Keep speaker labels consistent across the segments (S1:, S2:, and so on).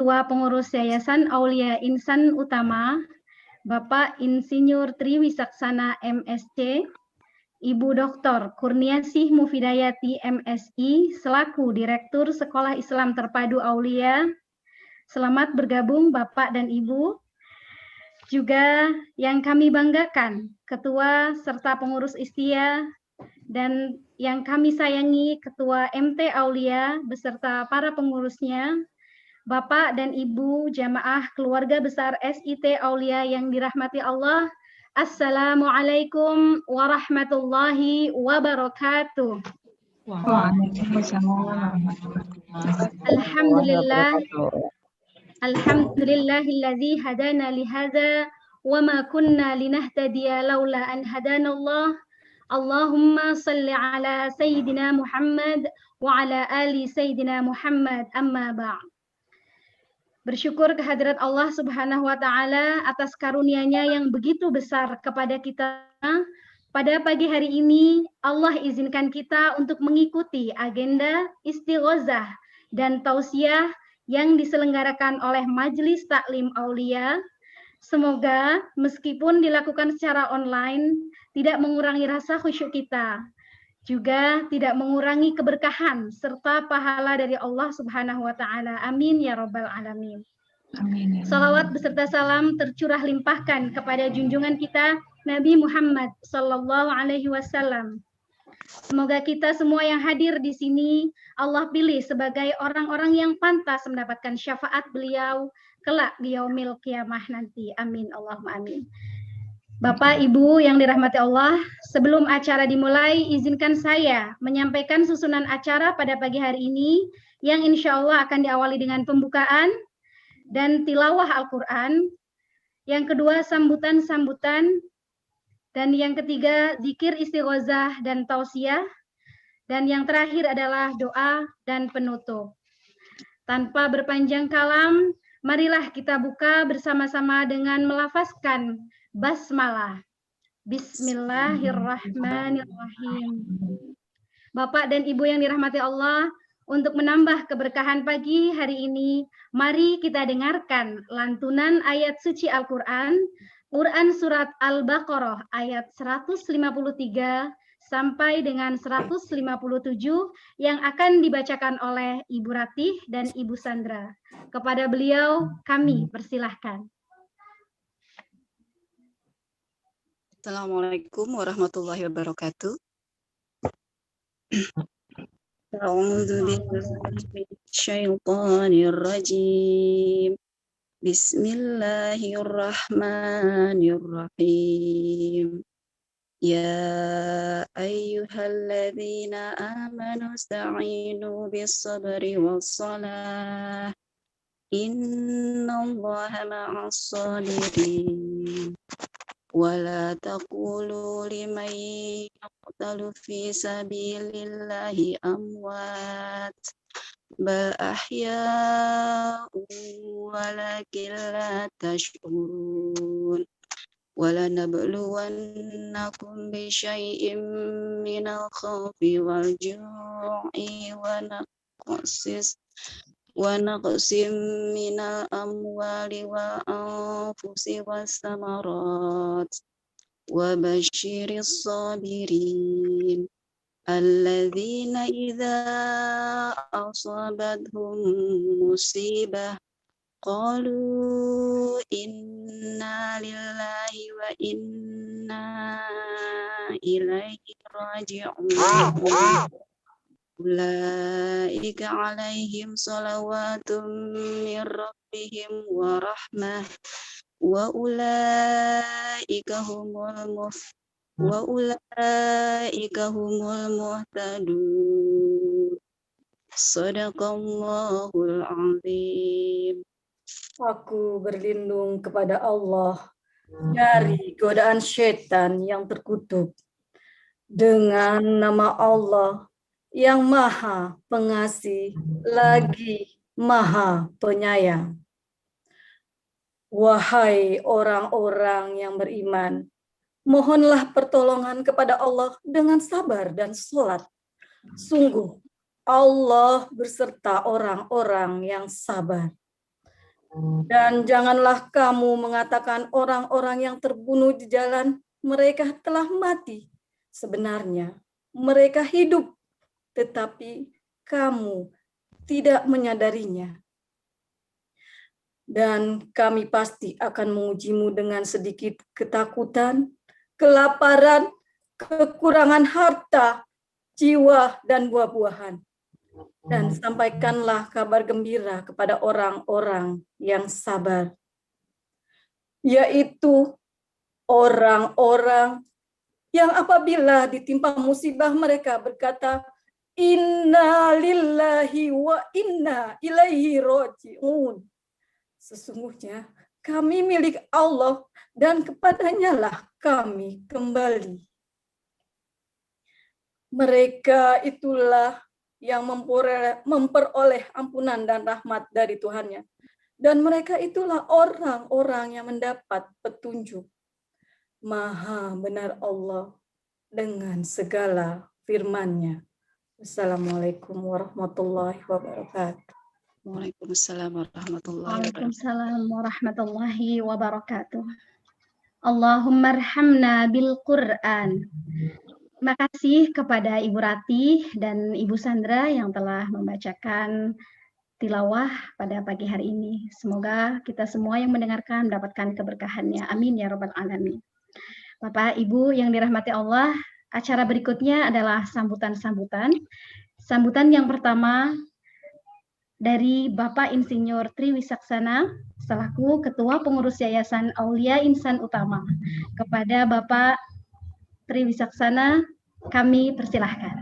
S1: Ketua Pengurus Yayasan Aulia Insan Utama, Bapak Insinyur Triwisaksana MSc, Ibu Dr. Kurniasih Mufidayati MSI, selaku Direktur Sekolah Islam Terpadu Aulia. Selamat bergabung Bapak dan Ibu. Juga yang kami banggakan, Ketua serta Pengurus Istia, dan yang kami sayangi Ketua MT Aulia beserta para pengurusnya, Bapak dan Ibu jamaah keluarga besar SIT Aulia yang dirahmati Allah, Assalamualaikum warahmatullahi wabarakatuh. Alhamdulillah, alhamdulillahilladzi hadana lihadza wa ma kunna linahtadiya laula an hadanallah. Allahumma salli ala Sayyidina Muhammad wa ala ali Sayyidina Muhammad, amma ba'd. Bersyukur kehadirat Allah Subhanahu wa Ta'ala atas karunia-Nya yang begitu besar kepada kita. Pada pagi hari ini, Allah izinkan kita untuk mengikuti agenda istighozah dan tausiah yang diselenggarakan oleh Majelis Taklim Aulia. Semoga meskipun dilakukan secara online, tidak mengurangi rasa khusyuk kita, juga tidak mengurangi keberkahan serta pahala dari Allah Subhanahu wa Ta'ala. Amin ya Rabbal Alamin. Amin. Salawat beserta salam tercurah limpahkan kepada junjungan kita Nabi Muhammad Sallallahu Alaihi Wasallam. Semoga kita semua yang hadir di sini Allah pilih sebagai orang-orang yang pantas mendapatkan syafaat beliau kelak di yaumil qiyamah nanti. Amin Allahumma amin. Bapak, Ibu yang dirahmati Allah, sebelum acara dimulai, izinkan saya menyampaikan susunan acara pada pagi hari ini, yang insya Allah akan diawali dengan pembukaan dan tilawah Al-Quran, yang kedua sambutan-sambutan, dan yang ketiga zikir istighozah dan tausiah, dan yang terakhir adalah doa dan penutup. Tanpa berpanjang kalam, marilah kita buka bersama-sama dengan melafazkan basmalah. Bismillahirrahmanirrahim. Bapak dan Ibu yang dirahmati Allah, untuk menambah keberkahan pagi hari ini, mari kita dengarkan lantunan ayat suci Al-Quran, Quran Surat Al-Baqarah ayat 153 sampai dengan 157 yang akan dibacakan oleh Ibu Ratih dan Ibu Sandra. Kepada beliau kami persilahkan.
S2: Assalamualaikum warahmatullahi wabarakatuh. A'udzu billahi minasyaitonir rajim. Bismillahirrahmanirrahim. Ya ayyuhalladzina amanu ista'inu bis-sabri was-salah. Innallaha ma'as-sabirin. ولا تقولوا لمن يقتل في سبيل الله أموات بل أحياء ولكن لا تشعرون ولنبلونكم بشيء من الخوف والجوع ونقص من الأموال والأنفس والثمرات وبشر الصابرين الذين إذا أصابتهم مصيبة قالوا إنا لله وإنا إليه راجعون أولئك عليهم صلوات من ربهم ورحمة وأولئك هم المهتدون Sadaqallahul azim.
S3: Aku berlindung kepada Allah dari godaan syaitan yang terkutuk dengan nama Allah yang Maha Pengasih lagi Maha Penyayang. Wahai orang-orang yang beriman, mohonlah pertolongan kepada Allah dengan sabar dan sholat. Sungguh Allah berserta orang-orang yang sabar. Dan janganlah kamu mengatakan orang-orang yang terbunuh di jalan, mereka telah mati. Sebenarnya mereka hidup, tetapi kamu tidak menyadarinya. Dan kami pasti akan mengujimu dengan sedikit ketakutan, kelaparan, kekurangan harta, jiwa, dan buah-buahan. Dan sampaikanlah kabar gembira kepada orang-orang yang sabar, yaitu orang-orang yang apabila ditimpa musibah mereka berkata, Inna lillahi wa inna ilaihi roji'un. Sesungguhnya kami milik Allah dan kepadanya lah kami kembali. Mereka itulah yang memperoleh ampunan dan rahmat dari Tuhannya. Dan mereka itulah orang-orang yang mendapat petunjuk. Maha benar Allah dengan segala firman-Nya. Assalamualaikum warahmatullahi wabarakatuh.
S2: Waalaikumsalam warahmatullahi wabarakatuh.
S1: Waalaikumsalam warahmatullahi wabarakatuh. Allahumma arhamna bil Qur'an. Terima kasih kepada Ibu Rati dan Ibu Sandra yang telah membacakan tilawah pada pagi hari ini. Semoga kita semua yang mendengarkan mendapatkan keberkahannya. Amin ya rabbal alamin. Bapak Ibu yang dirahmati Allah, acara berikutnya adalah sambutan-sambutan. Sambutan yang pertama dari Bapak Insinyur Tri Wisaksana selaku Ketua Pengurus Yayasan Aulia Insan Utama. Kepada Bapak Tri Wisaksana kami persilahkan.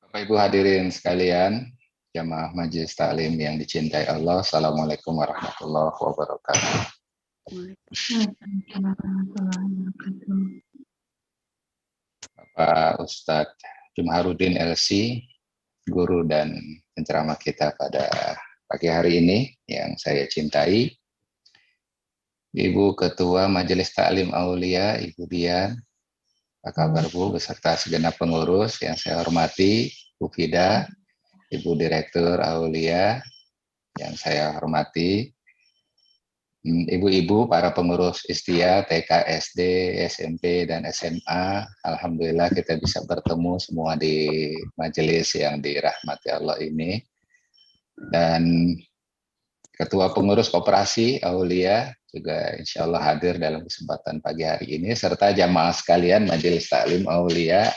S4: Bapak Ibu hadirin sekalian, jamaah Majelis Taklim yang dicintai Allah, Assalamualaikum warahmatullahi wabarakatuh. Bapak Ustadz Jumharudin LC, guru dan penceramah kita pada pagi hari ini yang saya cintai, Ibu Ketua Majelis Taklim Aulia, Ibu Dian, apa kabar Bu, beserta segenap pengurus yang saya hormati, Bu Fida, Ibu Direktur Aulia yang saya hormati, ibu-ibu para pengurus Istia, TK, SD, SMP, dan SMA. Alhamdulillah kita bisa bertemu semua di majelis yang dirahmati Allah ini. Dan Ketua Pengurus Koperasi Aulia juga insya Allah hadir dalam kesempatan pagi hari ini, serta jamaah sekalian Majelis Taklim Aulia.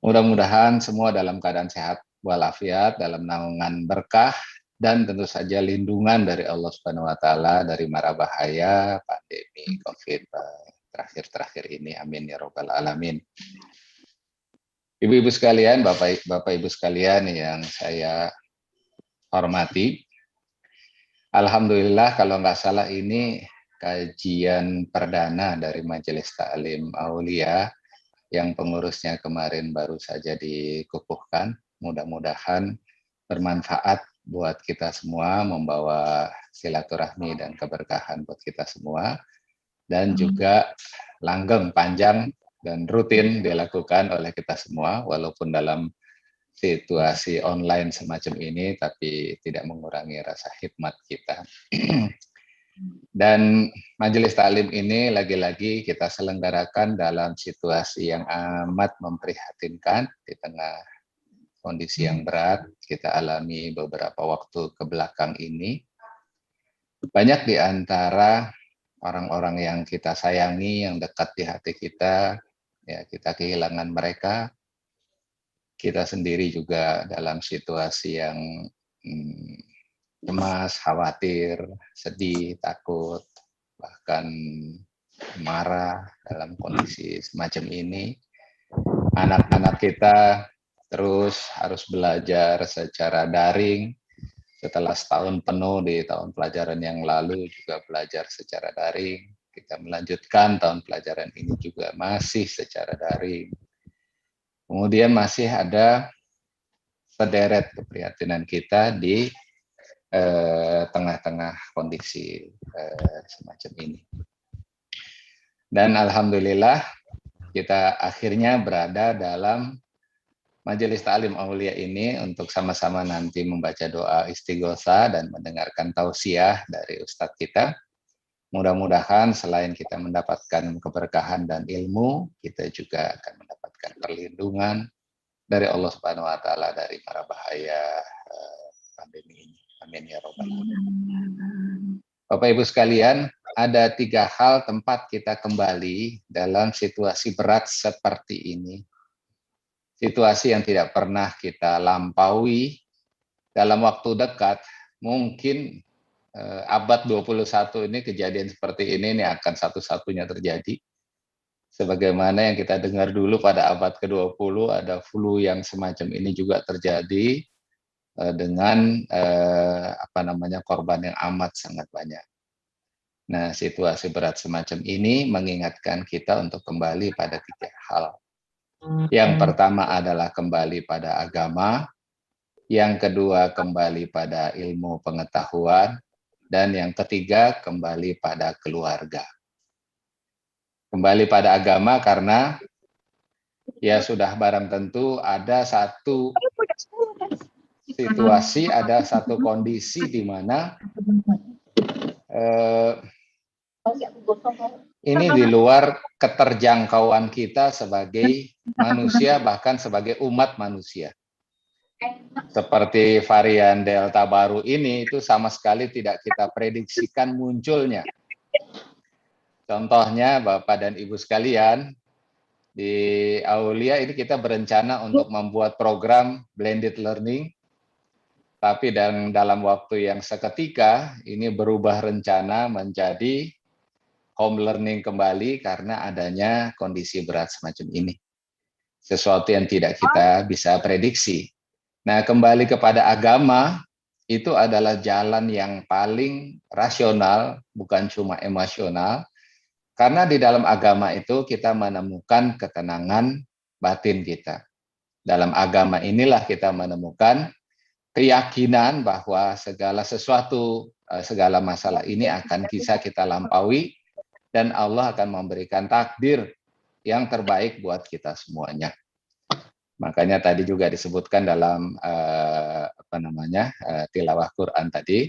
S4: Mudah-mudahan semua dalam keadaan sehat walafiat, dalam naungan berkah, dan tentu saja lindungan dari Allah Subhanahu wa taala dari mara bahaya pandemi Covid terakhir-terakhir ini. Amin ya rabbal alamin. Ibu-ibu sekalian, Bapak Ibu sekalian yang saya hormati, alhamdulillah kalau nggak salah ini kajian perdana dari Majelis Taklim Aulia yang pengurusnya kemarin baru saja dikukuhkan. Mudah-mudahan bermanfaat buat kita semua, membawa silaturahmi dan keberkahan buat kita semua, dan juga langgeng, panjang, dan rutin dilakukan oleh kita semua, walaupun dalam situasi online semacam ini, tapi tidak mengurangi rasa hikmat kita. Dan Majelis Taklim ini lagi-lagi kita selenggarakan dalam situasi yang amat memprihatinkan di tengah kondisi yang berat kita alami beberapa waktu ke belakang ini. Banyak di antara orang-orang yang kita sayangi, yang dekat di hati kita, ya kita kehilangan mereka. Kita sendiri juga dalam situasi yang cemas, khawatir, sedih, takut, bahkan marah dalam kondisi semacam ini. Anak-anak kita terus harus belajar secara daring. Setelah setahun penuh di tahun pelajaran yang lalu juga belajar secara daring. Kita melanjutkan tahun pelajaran ini juga masih secara daring. Kemudian masih ada sederet keprihatinan kita di tengah-tengah kondisi semacam ini. Dan alhamdulillah kita akhirnya berada dalam Majelis Ta'lim Aulia ini untuk sama-sama nanti membaca doa istighosa dan mendengarkan tausiah dari Ustadz kita. Mudah-mudahan selain kita mendapatkan keberkahan dan ilmu, kita juga akan mendapatkan perlindungan dari Allah Subhanahu wa taala dari mara bahaya pandemi ini. Amin ya rabbal alamin. Bapak Ibu sekalian, ada 3 hal tempat kita kembali dalam situasi berat seperti ini. Situasi yang tidak pernah kita lampaui dalam waktu dekat, mungkin abad 21 ini kejadian seperti ini akan satu-satunya terjadi. Sebagaimana yang kita dengar dulu pada abad ke-20, ada flu yang semacam ini juga terjadi dengan korban yang amat sangat banyak. Nah, situasi berat semacam ini mengingatkan kita untuk kembali pada 3 hal. Yang pertama adalah kembali pada agama, yang kedua kembali pada ilmu pengetahuan, dan yang ketiga kembali pada keluarga. Kembali pada agama karena ya sudah barang tentu ada satu situasi, ada satu kondisi di mana ini di luar keterjangkauan kita sebagai manusia, bahkan sebagai umat manusia. Seperti varian Delta baru ini, itu sama sekali tidak kita prediksikan munculnya. Contohnya, Bapak dan Ibu sekalian, di Aulia ini kita berencana untuk membuat program blended learning, tapi dalam waktu yang seketika, ini berubah rencana menjadi home learning kembali karena adanya kondisi berat semacam ini. Sesuatu yang tidak kita bisa prediksi. Nah, kembali kepada agama, itu adalah jalan yang paling rasional, bukan cuma emosional, karena di dalam agama itu kita menemukan ketenangan batin kita. Dalam agama inilah kita menemukan keyakinan bahwa segala sesuatu, segala masalah ini akan bisa kita lampaui, dan Allah akan memberikan takdir yang terbaik buat kita semuanya. Makanya tadi juga disebutkan dalam tilawah Quran tadi,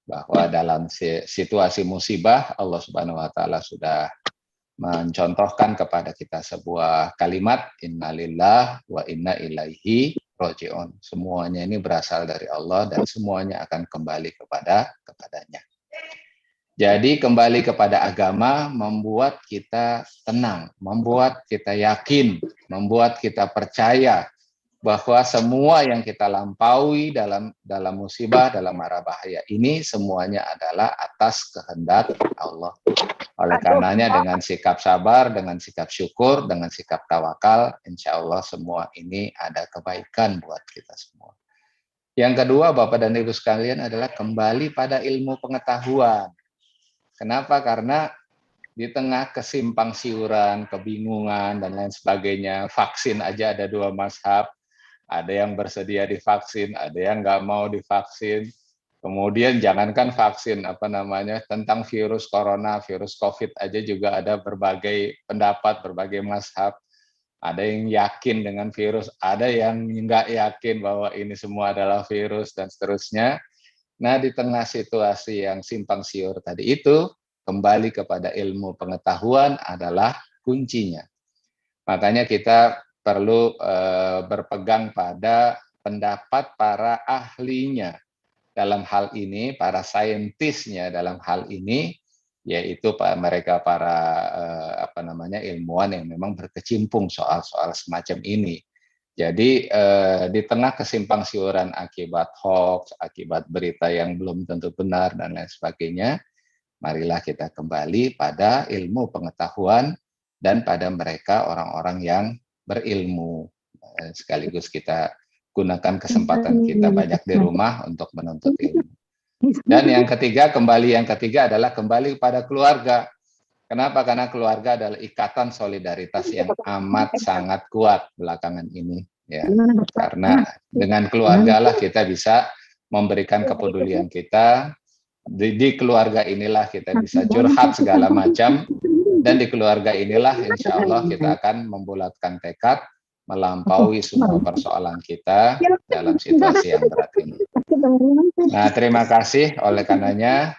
S4: bahwa dalam situasi musibah Allah Subhanahu wa taala sudah mencontohkan kepada kita sebuah kalimat, innalillah wa inna ilaihi raji'un. Semuanya ini berasal dari Allah dan semuanya akan kembali kepadanya. Jadi kembali kepada agama membuat kita tenang, membuat kita yakin, membuat kita percaya bahwa semua yang kita lampaui dalam musibah, dalam mara bahaya ini semuanya adalah atas kehendak Allah. Oleh karenanya dengan sikap sabar, dengan sikap syukur, dengan sikap tawakal, insya Allah semua ini ada kebaikan buat kita semua. Yang kedua, Bapak dan Ibu sekalian, adalah kembali pada ilmu pengetahuan. Kenapa? Karena di tengah kesimpang siuran, kebingungan, dan lain sebagainya, vaksin aja ada 2 mazhab, ada yang bersedia divaksin, ada yang nggak mau divaksin. Kemudian jangankan vaksin, tentang virus corona, virus COVID aja juga ada berbagai pendapat, berbagai mazhab. Ada yang yakin dengan virus, ada yang nggak yakin bahwa ini semua adalah virus, dan seterusnya. Nah, di tengah situasi yang simpang siur tadi itu, kembali kepada ilmu pengetahuan adalah kuncinya. Makanya kita perlu berpegang pada pendapat para ahlinya dalam hal ini, para saintisnya dalam hal ini, yaitu mereka para ilmuwan yang memang berkecimpung soal-soal semacam ini. Jadi di tengah kesimpang siuran akibat hoax, akibat berita yang belum tentu benar dan lain sebagainya, marilah kita kembali pada ilmu pengetahuan dan pada mereka orang-orang yang berilmu. Sekaligus kita gunakan kesempatan kita banyak di rumah untuk menuntut ilmu. Dan yang ketiga adalah kembali pada keluarga. Kenapa? Karena keluarga adalah ikatan solidaritas yang amat sangat kuat belakangan ini. Ya, karena dengan keluarga lah kita bisa memberikan kepedulian kita. Di keluarga inilah kita bisa curhat segala macam. Dan di keluarga inilah insya Allah kita akan membulatkan tekad melampaui semua persoalan kita dalam situasi yang berat ini. Nah, terima kasih oleh karenanya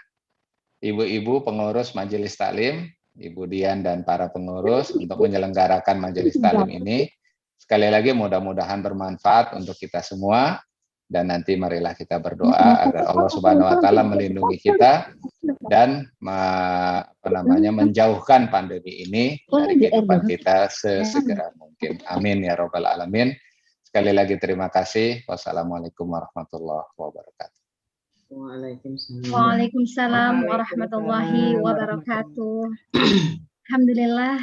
S4: ibu-ibu pengurus Majelis Taklim, Ibu Dian dan para pengurus untuk menyelenggarakan Majelis Taklim ini. Sekali lagi mudah-mudahan bermanfaat untuk kita semua, dan nanti marilah kita berdoa agar Allah Subhanahu wa taala melindungi kita dan menjauhkan pandemi ini dari kehidupan kita sesegera mungkin. Amin ya rabbal alamin. Sekali lagi terima kasih. Wassalamualaikum warahmatullahi wabarakatuh.
S1: Waalaikumsalam warahmatullahi wabarakatuh. Alhamdulillah.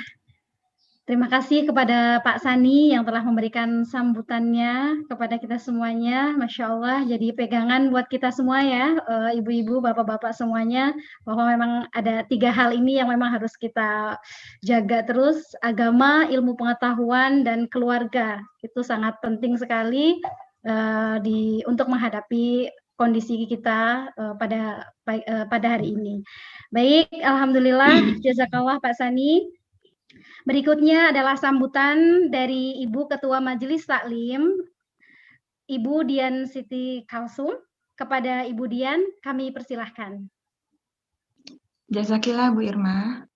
S1: Terima kasih kepada Pak Sani yang telah memberikan sambutannya kepada kita semuanya. Masya Allah, jadi pegangan buat kita semua ya, ibu-ibu, bapak-bapak semuanya, bahwa memang ada 3 hal ini yang memang harus kita jaga terus, agama, ilmu pengetahuan, dan keluarga. Itu sangat penting sekali untuk menghadapi kondisi kita pada hari ini. Baik, alhamdulillah, jazakallah Pak Sani. Berikutnya adalah sambutan dari Ibu Ketua Majelis Taklim, Ibu Dian Siti Kalsum. Kepada Ibu Dian, kami persilahkan.
S5: Jazakillah Bu Irma.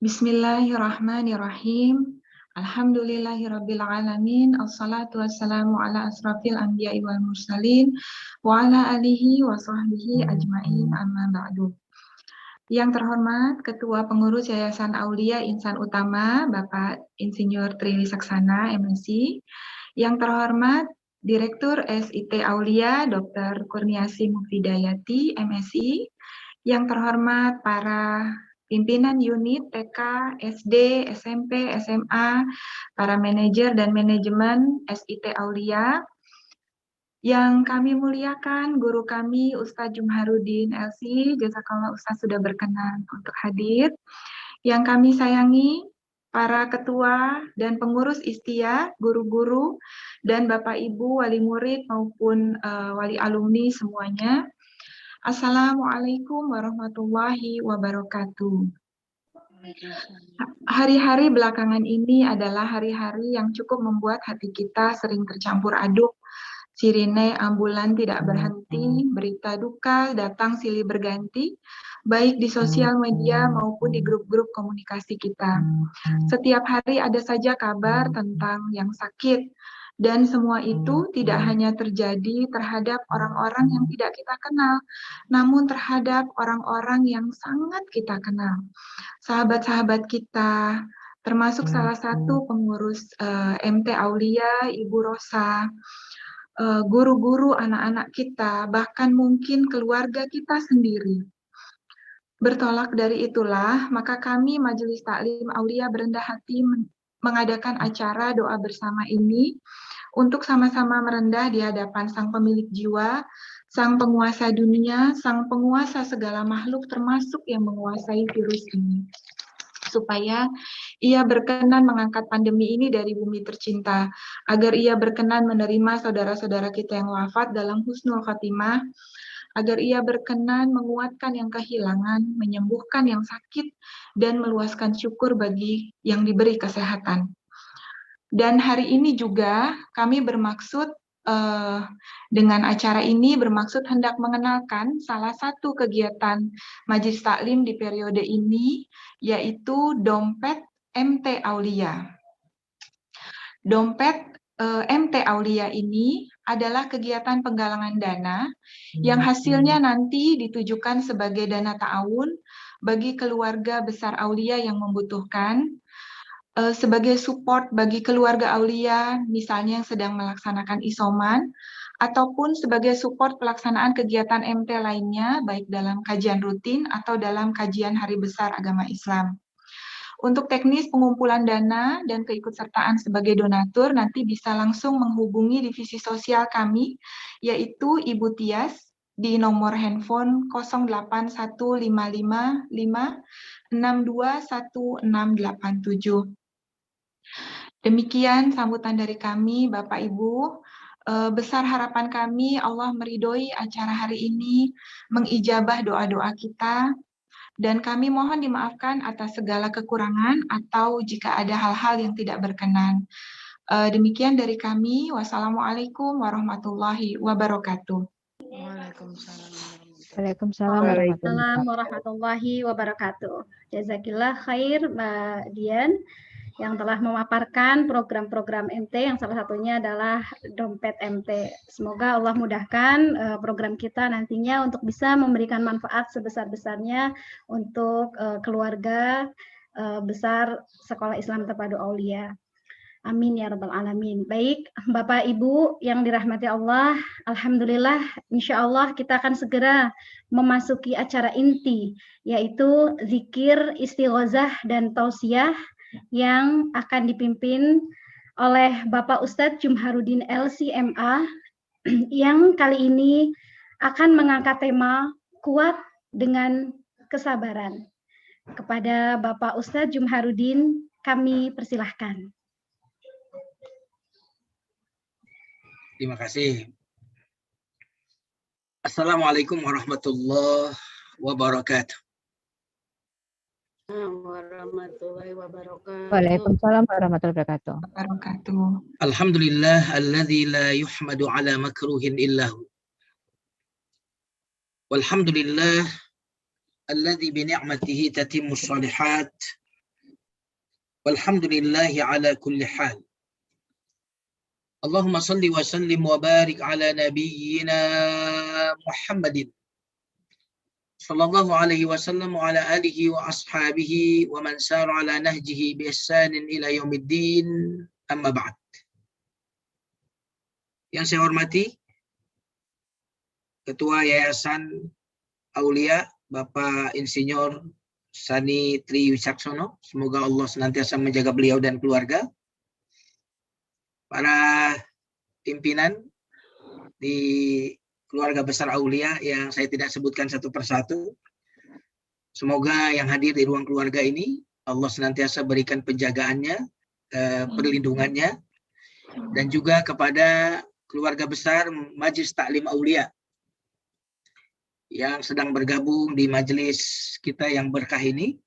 S5: Bismillahirrahmanirrahim. Alhamdulillahirabbil alamin. Assalatu wassalamu ala asrafil anbiya'i wal mursalin wa ala alihi wa sahbihi ajmain, amma ba'du. Yang terhormat Ketua Pengurus Yayasan Aulia Insan Utama, Bapak Insinyur Tri Wisaksana, MSI. Yang terhormat Direktur SIT Aulia, Dr. Kurniasi Mufidayati, MSI. Yang terhormat para pimpinan unit TK, SD, SMP, SMA, para manajer dan manajemen SIT Aulia. Yang kami muliakan, guru kami Ustadz Jumharuddin LC, jazakallah Ustadz sudah berkenan untuk hadir. Yang kami sayangi, para ketua dan pengurus Istia, guru-guru, dan Bapak Ibu, wali murid maupun wali alumni semuanya. Assalamualaikum warahmatullahi wabarakatuh. Hari-hari belakangan ini adalah hari-hari yang cukup membuat hati kita sering tercampur aduk. Sirine ambulan tidak berhenti, berita duka datang silih berganti, baik di sosial media maupun di grup-grup komunikasi kita. Setiap hari ada saja kabar tentang yang sakit, dan semua itu tidak hanya terjadi terhadap orang-orang yang tidak kita kenal, namun terhadap orang-orang yang sangat kita kenal. Sahabat-sahabat kita, termasuk salah satu pengurus MT Aulia, Ibu Rosa, guru-guru anak-anak kita, bahkan mungkin keluarga kita sendiri. Bertolak dari itulah, maka kami Majelis Taklim Aulia berendah hati mengadakan acara doa bersama ini untuk sama-sama merendah di hadapan Sang Pemilik Jiwa, Sang Penguasa dunia, Sang Penguasa segala makhluk termasuk yang menguasai virus ini. Supaya ia berkenan mengangkat pandemi ini dari bumi tercinta, agar ia berkenan menerima saudara-saudara kita yang wafat dalam husnul khotimah, agar ia berkenan menguatkan yang kehilangan, menyembuhkan yang sakit, dan meluaskan syukur bagi yang diberi kesehatan. Dan hari ini juga kami bermaksud dengan acara ini bermaksud hendak mengenalkan salah satu kegiatan Majelis Taklim di periode ini, yaitu Dompet MT Aulia. Dompet MT Aulia ini adalah kegiatan penggalangan dana yang hasilnya nanti ditujukan sebagai dana ta'awun bagi keluarga besar Aulia yang membutuhkan, sebagai support bagi keluarga Aulia, misalnya yang sedang melaksanakan isoman, ataupun sebagai support pelaksanaan kegiatan MT lainnya, baik dalam kajian rutin atau dalam kajian Hari Besar Agama Islam. Untuk teknis pengumpulan dana dan keikutsertaan sebagai donatur, nanti bisa langsung menghubungi divisi sosial kami, yaitu Ibu Tias, di nomor handphone 0815562167. Demikian sambutan dari kami, Bapak Ibu. Besar harapan kami Allah meridhoi acara hari ini, mengijabah doa-doa kita, dan kami mohon dimaafkan atas segala kekurangan atau jika ada hal-hal yang tidak berkenan. Demikian dari kami. Wassalamualaikum warahmatullahi wabarakatuh.
S2: Waalaikumsalam
S1: Waalaikumsalam warahmatullahi wabarakatuh. Jazakillah khair Mbak Dian yang telah memaparkan program-program MT yang salah satunya adalah Dompet MT. Semoga Allah mudahkan program kita nantinya untuk bisa memberikan manfaat sebesar-besarnya untuk keluarga besar Sekolah Islam Terpadu Aulia. Amin ya rabbal alamin. Baik, Bapak Ibu yang dirahmati Allah, alhamdulillah insya Allah kita akan segera memasuki acara inti, yaitu zikir, istighozah, dan tausiah yang akan dipimpin oleh Bapak Ustadz Jumharuddin LCMA yang kali ini akan mengangkat tema kuat dengan kesabaran. Kepada Bapak Ustadz Jumharuddin kami persilahkan.
S6: Terima kasih. Assalamualaikum warahmatullahi wabarakatuh.
S2: warahmatullahi wabarakatuh.
S7: Waalaikumsalam warahmatullahi wabarakatuh.
S6: Alhamdulillah alladzi la yuhmadu ala makruhin illahu. Walhamdulillah alladzi bi ni'matihi tatimmu shalihat. Walhamdulillahi ala kulli hal. Allahumma salli wa sallim wa barik ala nabiyyina Muhammadin sallallahu alaihi wasallam wa ala alihi wa ashabihi wa man sara ala nahjihi bi ihsanin ila yaumiddin, amma ba'd. Yang saya hormati Ketua Yayasan Aulia Bapak Insinyur Sani Tri Wicaksono, semoga Allah senantiasa menjaga beliau dan keluarga. Para pimpinan di keluarga besar Aulia yang saya tidak sebutkan satu persatu. Semoga yang hadir di ruang keluarga ini Allah senantiasa berikan penjagaannya, perlindungannya, dan juga kepada keluarga besar Majelis Taklim Aulia yang sedang bergabung di majelis kita yang berkah ini.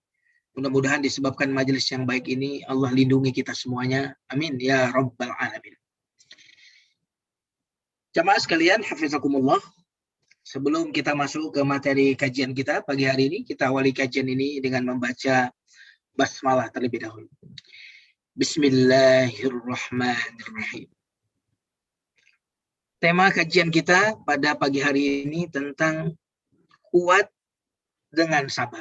S6: Mudah-mudahan disebabkan majelis yang baik ini Allah lindungi kita semuanya. Amin ya rabbal alamin. Jamaah sekalian, hafizakumullah. Sebelum kita masuk ke materi kajian kita pagi hari ini, kita awali kajian ini dengan membaca basmalah terlebih dahulu. Bismillahirrahmanirrahim. Tema kajian kita pada pagi hari ini tentang kuat dengan sabar.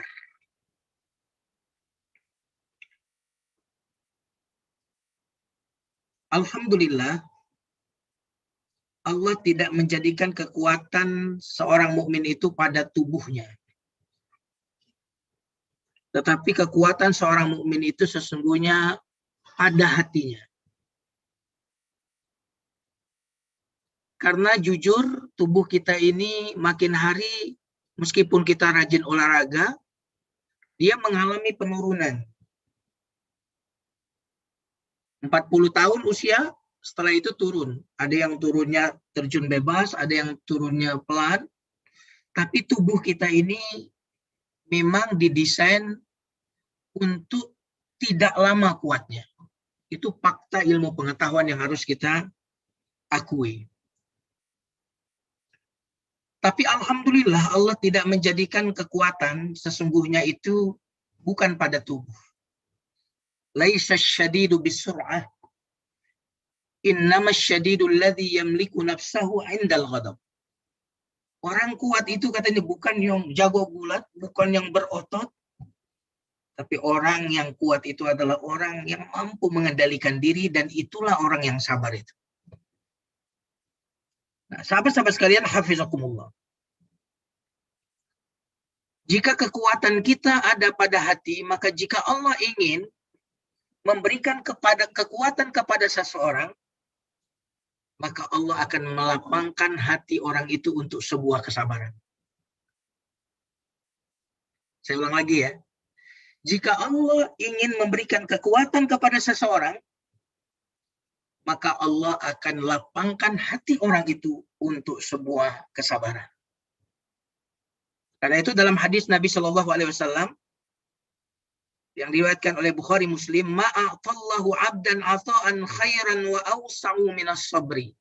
S6: Alhamdulillah, Allah tidak menjadikan kekuatan seorang mukmin itu pada tubuhnya. Tetapi kekuatan seorang mukmin itu sesungguhnya pada hatinya. Karena jujur, tubuh kita ini makin hari, meskipun kita rajin olahraga, dia mengalami penurunan. 40 tahun usia, setelah itu turun. Ada yang turunnya terjun bebas, ada yang turunnya pelan. Tapi tubuh kita ini memang didesain untuk tidak lama kuatnya. Itu fakta ilmu pengetahuan yang harus kita akui. Tapi alhamdulillah Allah tidak menjadikan kekuatan sesungguhnya itu bukan pada tubuh. Laisa syadidu bisur'ah. Innama syadidu alladhi yamliku nafsahu indal ghadab. Orang kuat itu katanya bukan yang jago gulat, bukan yang berotot. Tapi orang yang kuat itu adalah orang yang mampu mengendalikan diri, dan itulah orang yang sabar itu. Nah, sahabat-sahabat sekalian, hafizakumullah. Jika kekuatan kita ada pada hati, maka jika Allah ingin memberikan kekuatan kepada seseorang, maka Allah akan melapangkan hati orang itu untuk sebuah kesabaran. Saya ulang lagi ya. Jika Allah ingin memberikan kekuatan kepada seseorang, maka Allah akan lapangkan hati orang itu untuk sebuah kesabaran. Karena itu dalam hadis Nabi Shallallahu Alaihi Wasallam, yang diriwayatkan oleh Bukhari Muslim, ma'atallahu 'abdan 'ata'an khairan wa awsa'u minas sabri.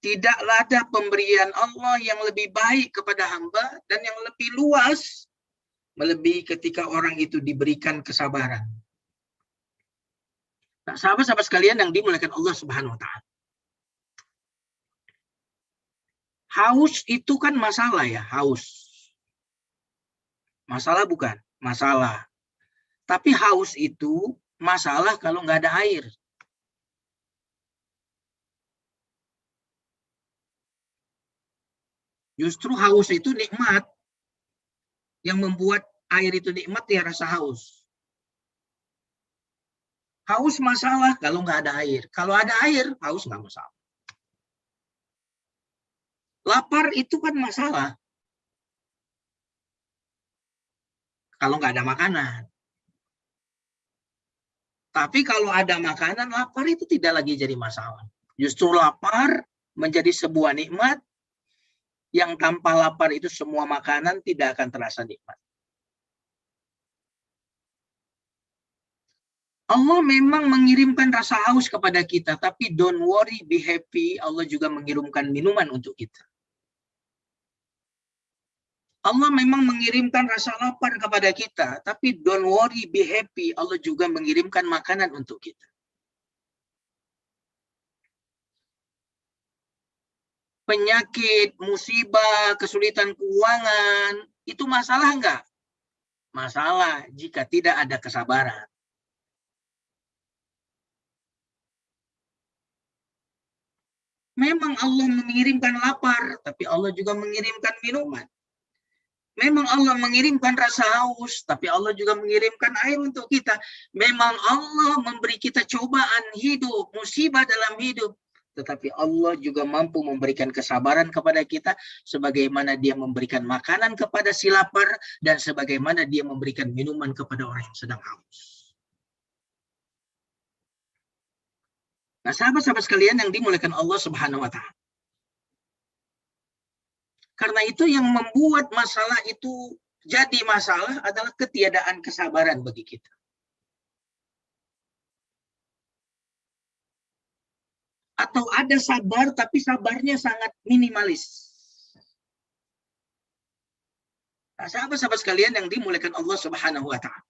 S6: Tidaklah ada pemberian Allah yang lebih baik kepada hamba dan yang lebih luas melebihi ketika orang itu diberikan kesabaran. Nah, sahabat-sahabat sekalian yang dimuliakan Allah Subhanahu wa taala. Haus itu kan masalah ya, haus. Masalah bukan? Masalah. Tapi haus itu masalah kalau nggak ada air. Justru haus itu nikmat. Yang membuat air itu nikmat ya rasa haus. Haus masalah kalau nggak ada air. Kalau ada air, haus nggak masalah. Lapar itu kan masalah. Kalau nggak ada makanan. Tapi kalau ada makanan, lapar itu tidak lagi jadi masalah. Justru lapar menjadi sebuah nikmat. Yang tanpa lapar itu semua makanan tidak akan terasa nikmat. Allah memang mengirimkan rasa haus kepada kita, tapi don't worry, be happy. Allah juga mengirimkan minuman untuk kita. Allah memang mengirimkan rasa lapar kepada kita, tapi don't worry, be happy. Allah juga mengirimkan makanan untuk kita. Penyakit, musibah, kesulitan keuangan, itu masalah enggak? Masalah jika tidak ada kesabaran. Memang Allah mengirimkan lapar, tapi Allah juga mengirimkan minuman. Memang Allah mengirimkan rasa haus, tapi Allah juga mengirimkan air untuk kita. Memang Allah memberi kita cobaan hidup, musibah dalam hidup. Tetapi Allah juga mampu memberikan kesabaran kepada kita, sebagaimana Dia memberikan makanan kepada si lapar, dan sebagaimana Dia memberikan minuman kepada orang yang sedang haus. Nah, sahabat-sahabat sekalian yang dimuliakan Allah Subhanahu wa taala. Karena itu yang membuat masalah itu jadi masalah adalah ketiadaan kesabaran bagi kita. Atau ada sabar, tapi sabarnya sangat minimalis. Nah, sahabat-sahabat sekalian yang dimuliakan Allah Subhanahu wa taala.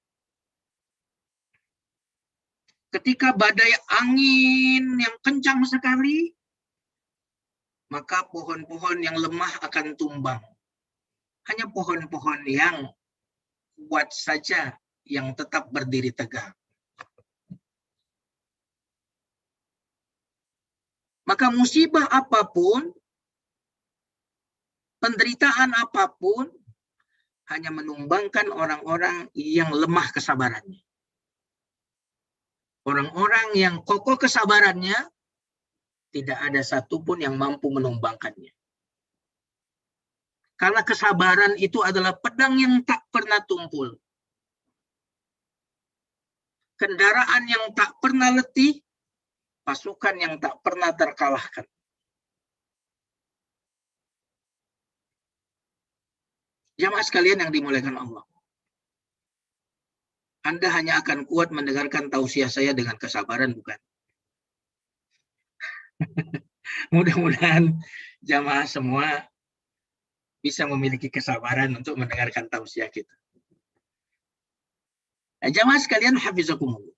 S6: Ketika badai angin yang kencang sekali, maka pohon-pohon yang lemah akan tumbang. Hanya pohon-pohon yang kuat saja yang tetap berdiri tegak. Maka musibah apapun, penderitaan apapun, hanya menumbangkan orang-orang yang lemah kesabarannya. Orang-orang yang kokoh kesabarannya, tidak ada satupun yang mampu menumbangkannya. Karena kesabaran itu adalah pedang yang tak pernah tumpul. Kendaraan yang tak pernah letih, pasukan yang tak pernah terkalahkan. Jamaah sekalian yang dimuliakan Allah. Anda hanya akan kuat mendengarkan tausiah saya dengan kesabaran, bukan? Mudah-mudahan jamaah semua bisa memiliki kesabaran untuk mendengarkan tausiah kita. Nah, jamaah sekalian, hafizakumullah.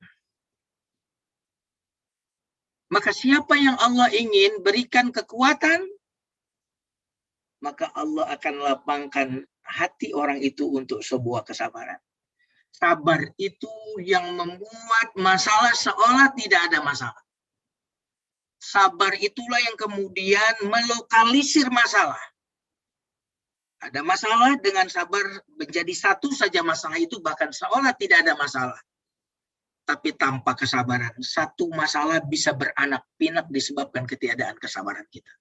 S6: Maka siapa yang Allah ingin berikan kekuatan, maka Allah akan lapangkan hati orang itu untuk sebuah kesabaran. Sabar itu yang membuat masalah seolah tidak ada masalah. Sabar itulah yang kemudian melokalisir masalah. Ada masalah, dengan sabar menjadi satu saja masalah itu, bahkan seolah tidak ada masalah. Tapi tanpa kesabaran, satu masalah bisa beranak pinak disebabkan ketiadaan kesabaran kita.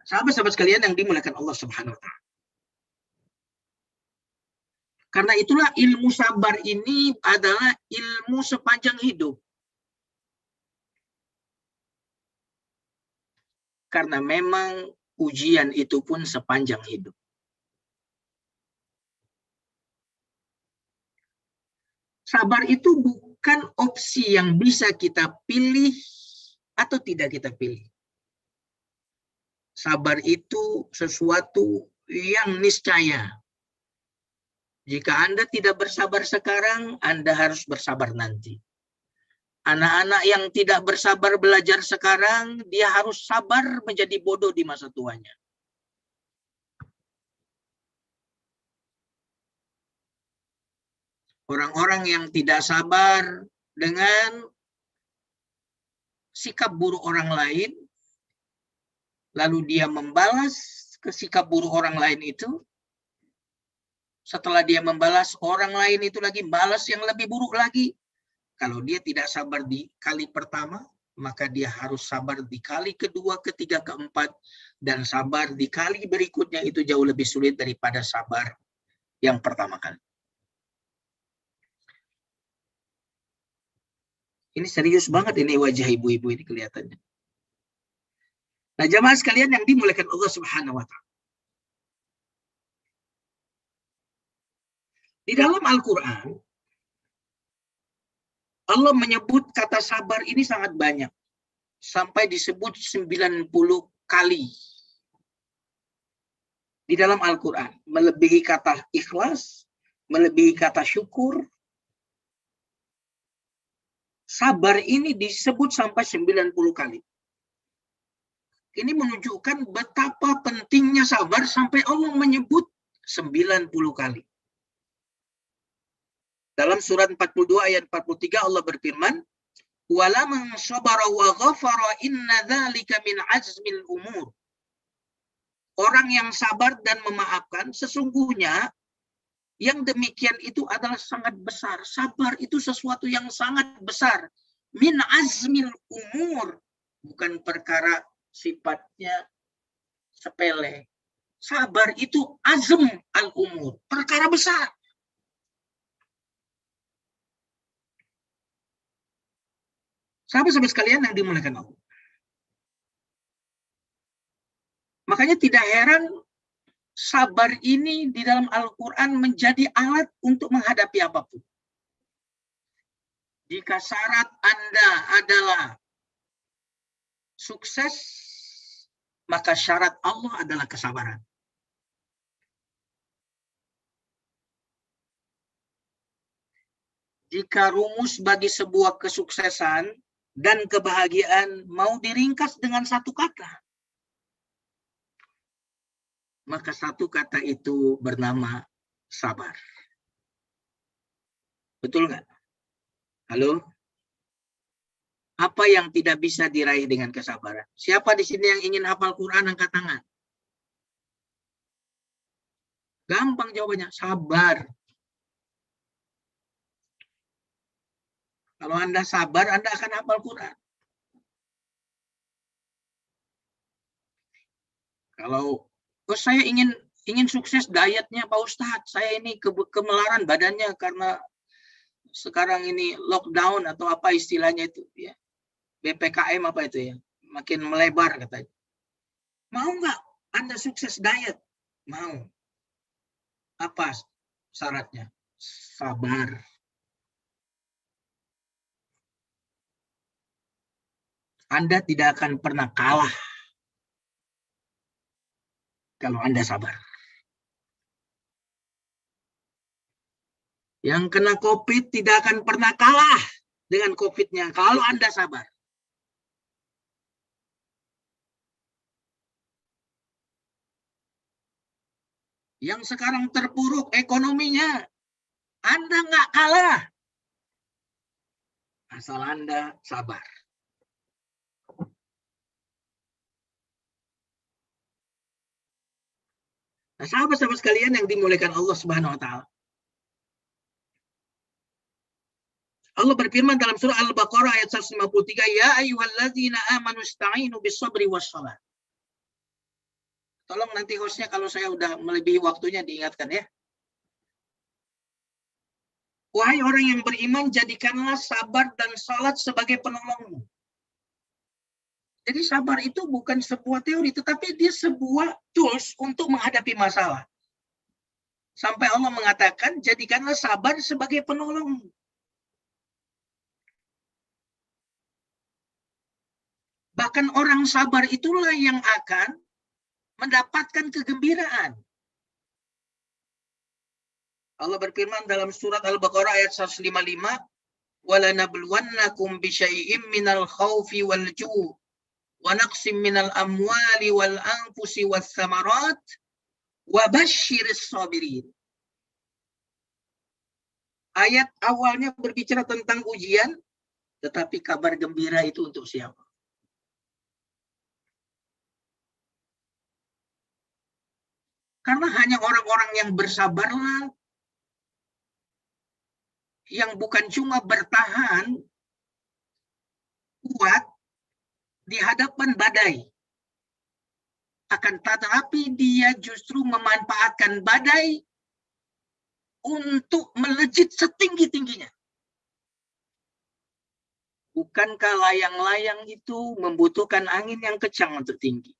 S6: Sahabat-sahabat sekalian yang dimuliakan Allah Subhanahu wa taala. Karena itulah ilmu sabar ini adalah ilmu sepanjang hidup. Karena memang ujian itu pun sepanjang hidup. Sabar itu bukan opsi yang bisa kita pilih atau tidak kita pilih. Sabar itu sesuatu yang niscaya. Jika Anda tidak bersabar sekarang, Anda harus bersabar nanti. Anak-anak yang tidak bersabar belajar sekarang, dia harus sabar menjadi bodoh di masa tuanya. Orang-orang yang tidak sabar dengan sikap buruk orang lain, lalu dia membalas ke sikap buruk orang lain itu, setelah dia membalas, orang lain itu lagi balas yang lebih buruk lagi. Kalau dia tidak sabar di kali pertama, maka dia harus sabar di kali kedua, ketiga, keempat, dan sabar di kali berikutnya itu jauh lebih sulit daripada sabar yang pertama kali. Ini serius banget ini wajah ibu-ibu ini kelihatannya. Nah, jamaah sekalian yang dimuliakan Allah Subhanahu wa Ta'ala. Di dalam Al-Quran, Allah menyebut kata sabar ini sangat banyak. Sampai disebut 90 kali. Di dalam Al-Quran. Melebihi kata ikhlas, melebihi kata syukur. Sabar ini disebut sampai 90 kali. Ini menunjukkan betapa pentingnya sabar sampai Allah menyebut 90 kali. Dalam surat 42 ayat 43 Allah berfirman, "Wala man sabara wa ghafara inna dzalika min azmil umur." Orang yang sabar dan memaafkan sesungguhnya yang demikian itu adalah sangat besar. Sabar itu sesuatu yang sangat besar. Min azmil umur. Bukan perkara sifatnya sepele. Sabar itu azm al-umur. Perkara besar. Sahabat-sahabat sekalian yang dimuliakan Allah. Makanya tidak heran sabar ini di dalam Al-Quran menjadi alat untuk menghadapi apapun. Jika syarat Anda adalah sukses, maka syarat Allah adalah kesabaran. Jika rumus bagi sebuah kesuksesan dan kebahagiaan mau diringkas dengan satu kata, maka satu kata itu bernama sabar. Betul nggak? Halo? Apa yang tidak bisa diraih dengan kesabaran? Siapa di sini yang ingin hafal Quran angkat tangan? Gampang jawabannya, sabar. Kalau Anda sabar, Anda akan hafal Quran. Kalau saya ingin sukses dietnya Pak Ustadz, saya ini kemelaran badannya karena sekarang ini lockdown atau apa istilahnya itu ya. BPKM apa itu ya. Makin melebar katanya. Mau nggak Anda sukses diet? Mau. Apa syaratnya? Sabar. Anda tidak akan pernah kalah kalau Anda sabar. Yang kena COVID tidak akan pernah kalah dengan COVID-nya kalau Anda sabar. Yang sekarang terpuruk ekonominya, Anda nggak kalah. Asal Anda sabar. Nah, sahabat-sahabat sekalian yang dimuliakan Allah Subhanahu wa Ta'ala. Allah berfirman dalam surah Al-Baqarah ayat 153, "Ya ayyuhalladzina amanu ista'inu bis-sabri was-shalah." Tolong nanti hostnya kalau saya udah melebihi waktunya diingatkan ya. Wahai orang yang beriman, jadikanlah sabar dan salat sebagai penolongmu. Jadi sabar itu bukan sebuah teori, tetapi dia sebuah tools untuk menghadapi masalah. Sampai Allah mengatakan, jadikanlah sabar sebagai penolongmu. Bahkan orang sabar itulah yang akan mendapatkan kegembiraan. Allah berfirman dalam surat Al-Baqarah ayat 155, وَلَنَبْلُوَنَّكُمْ بِشَيْءٍ مِّنَ الْخَوْفِ وَالْجُوعِ وَنَقْصٍ مِّنَ الْأَمْوَالِ وَالْأَنفُسِ وَالثَّمَرَاتِ وَبَشِّرِ الصَّابِرِينَ. Ayat awalnya berbicara tentang ujian, tetapi kabar gembira itu untuk siapa? Karena hanya orang-orang yang bersabarlah, yang bukan cuma bertahan kuat di hadapan badai, akan tetapi dia justru memanfaatkan badai untuk melejit setinggi-tingginya. Bukankah layang-layang itu membutuhkan angin yang kencang untuk tinggi?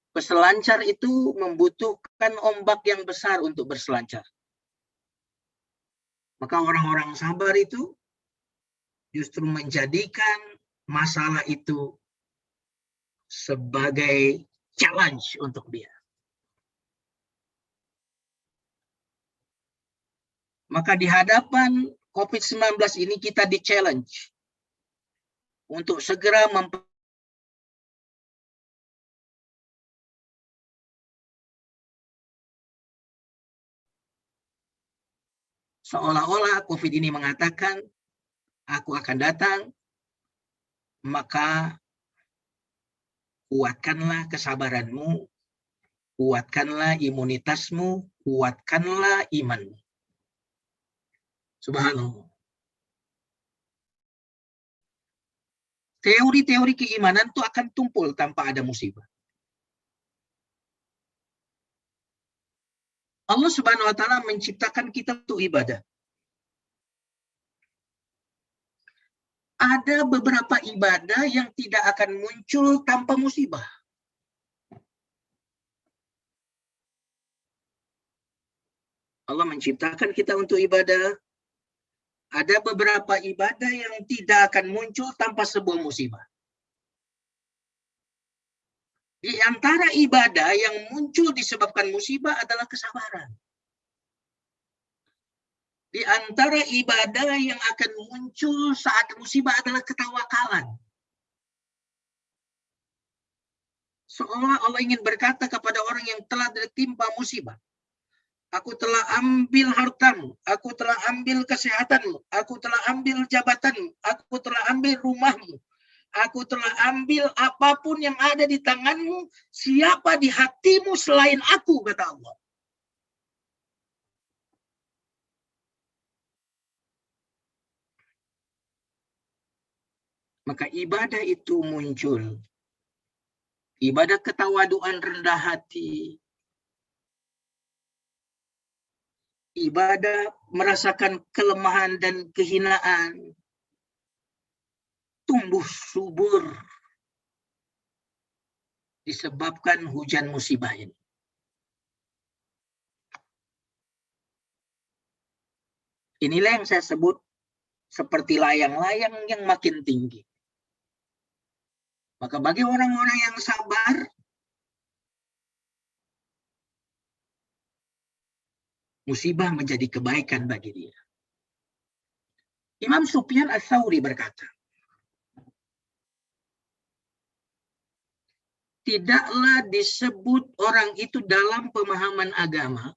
S6: Peselancar itu membutuhkan ombak yang besar untuk berselancar. Maka orang-orang sabar itu justru menjadikan masalah itu sebagai challenge untuk dia. Maka di hadapan COVID-19 ini kita di-challenge untuk segera seolah-olah COVID ini mengatakan, aku akan datang, maka kuatkanlah kesabaranmu, kuatkanlah imunitasmu, kuatkanlah imanmu. Subhanallah. Teori-teori keimanan itu akan tumpul tanpa ada musibah. Allah Subhanahu wa Ta'ala menciptakan kita untuk ibadah. Ada beberapa ibadah yang tidak akan muncul tanpa musibah. Allah menciptakan kita untuk ibadah. Ada beberapa ibadah yang tidak akan muncul tanpa sebuah musibah. Di antara ibadah yang muncul disebabkan musibah adalah kesabaran. Di antara ibadah yang akan muncul saat musibah adalah ketawakalan. Seolah Allah ingin berkata kepada orang yang telah tertimpa musibah, aku telah ambil hartamu, aku telah ambil kesehatanmu, aku telah ambil jabatanmu, aku telah ambil rumahmu, aku telah ambil apapun yang ada di tanganmu, siapa di hatimu selain aku, kata Allah. Maka ibadah itu muncul. Ibadah ketawaduan rendah hati. Ibadah merasakan kelemahan dan kehinaan. Tumbuh subur disebabkan hujan musibah ini. Inilah yang saya sebut seperti layang-layang yang makin tinggi. Maka bagi orang-orang yang sabar, musibah menjadi kebaikan bagi dia. Imam Sufyan Ats-Tsauri berkata, tidaklah disebut orang itu dalam pemahaman agama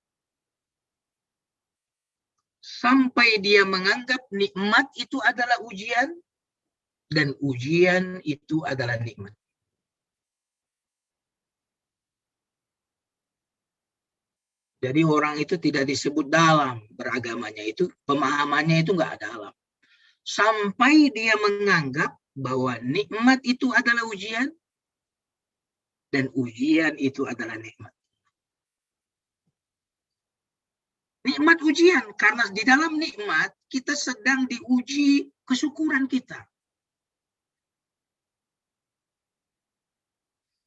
S6: sampai dia menganggap nikmat itu adalah ujian dan ujian itu adalah nikmat. Jadi orang itu tidak disebut dalam beragamanya, itu pemahamannya itu nggak dalam. Sampai dia menganggap bahwa nikmat itu adalah ujian dan ujian itu adalah nikmat. Nikmat ujian, karena di dalam nikmat kita sedang diuji kesyukuran kita.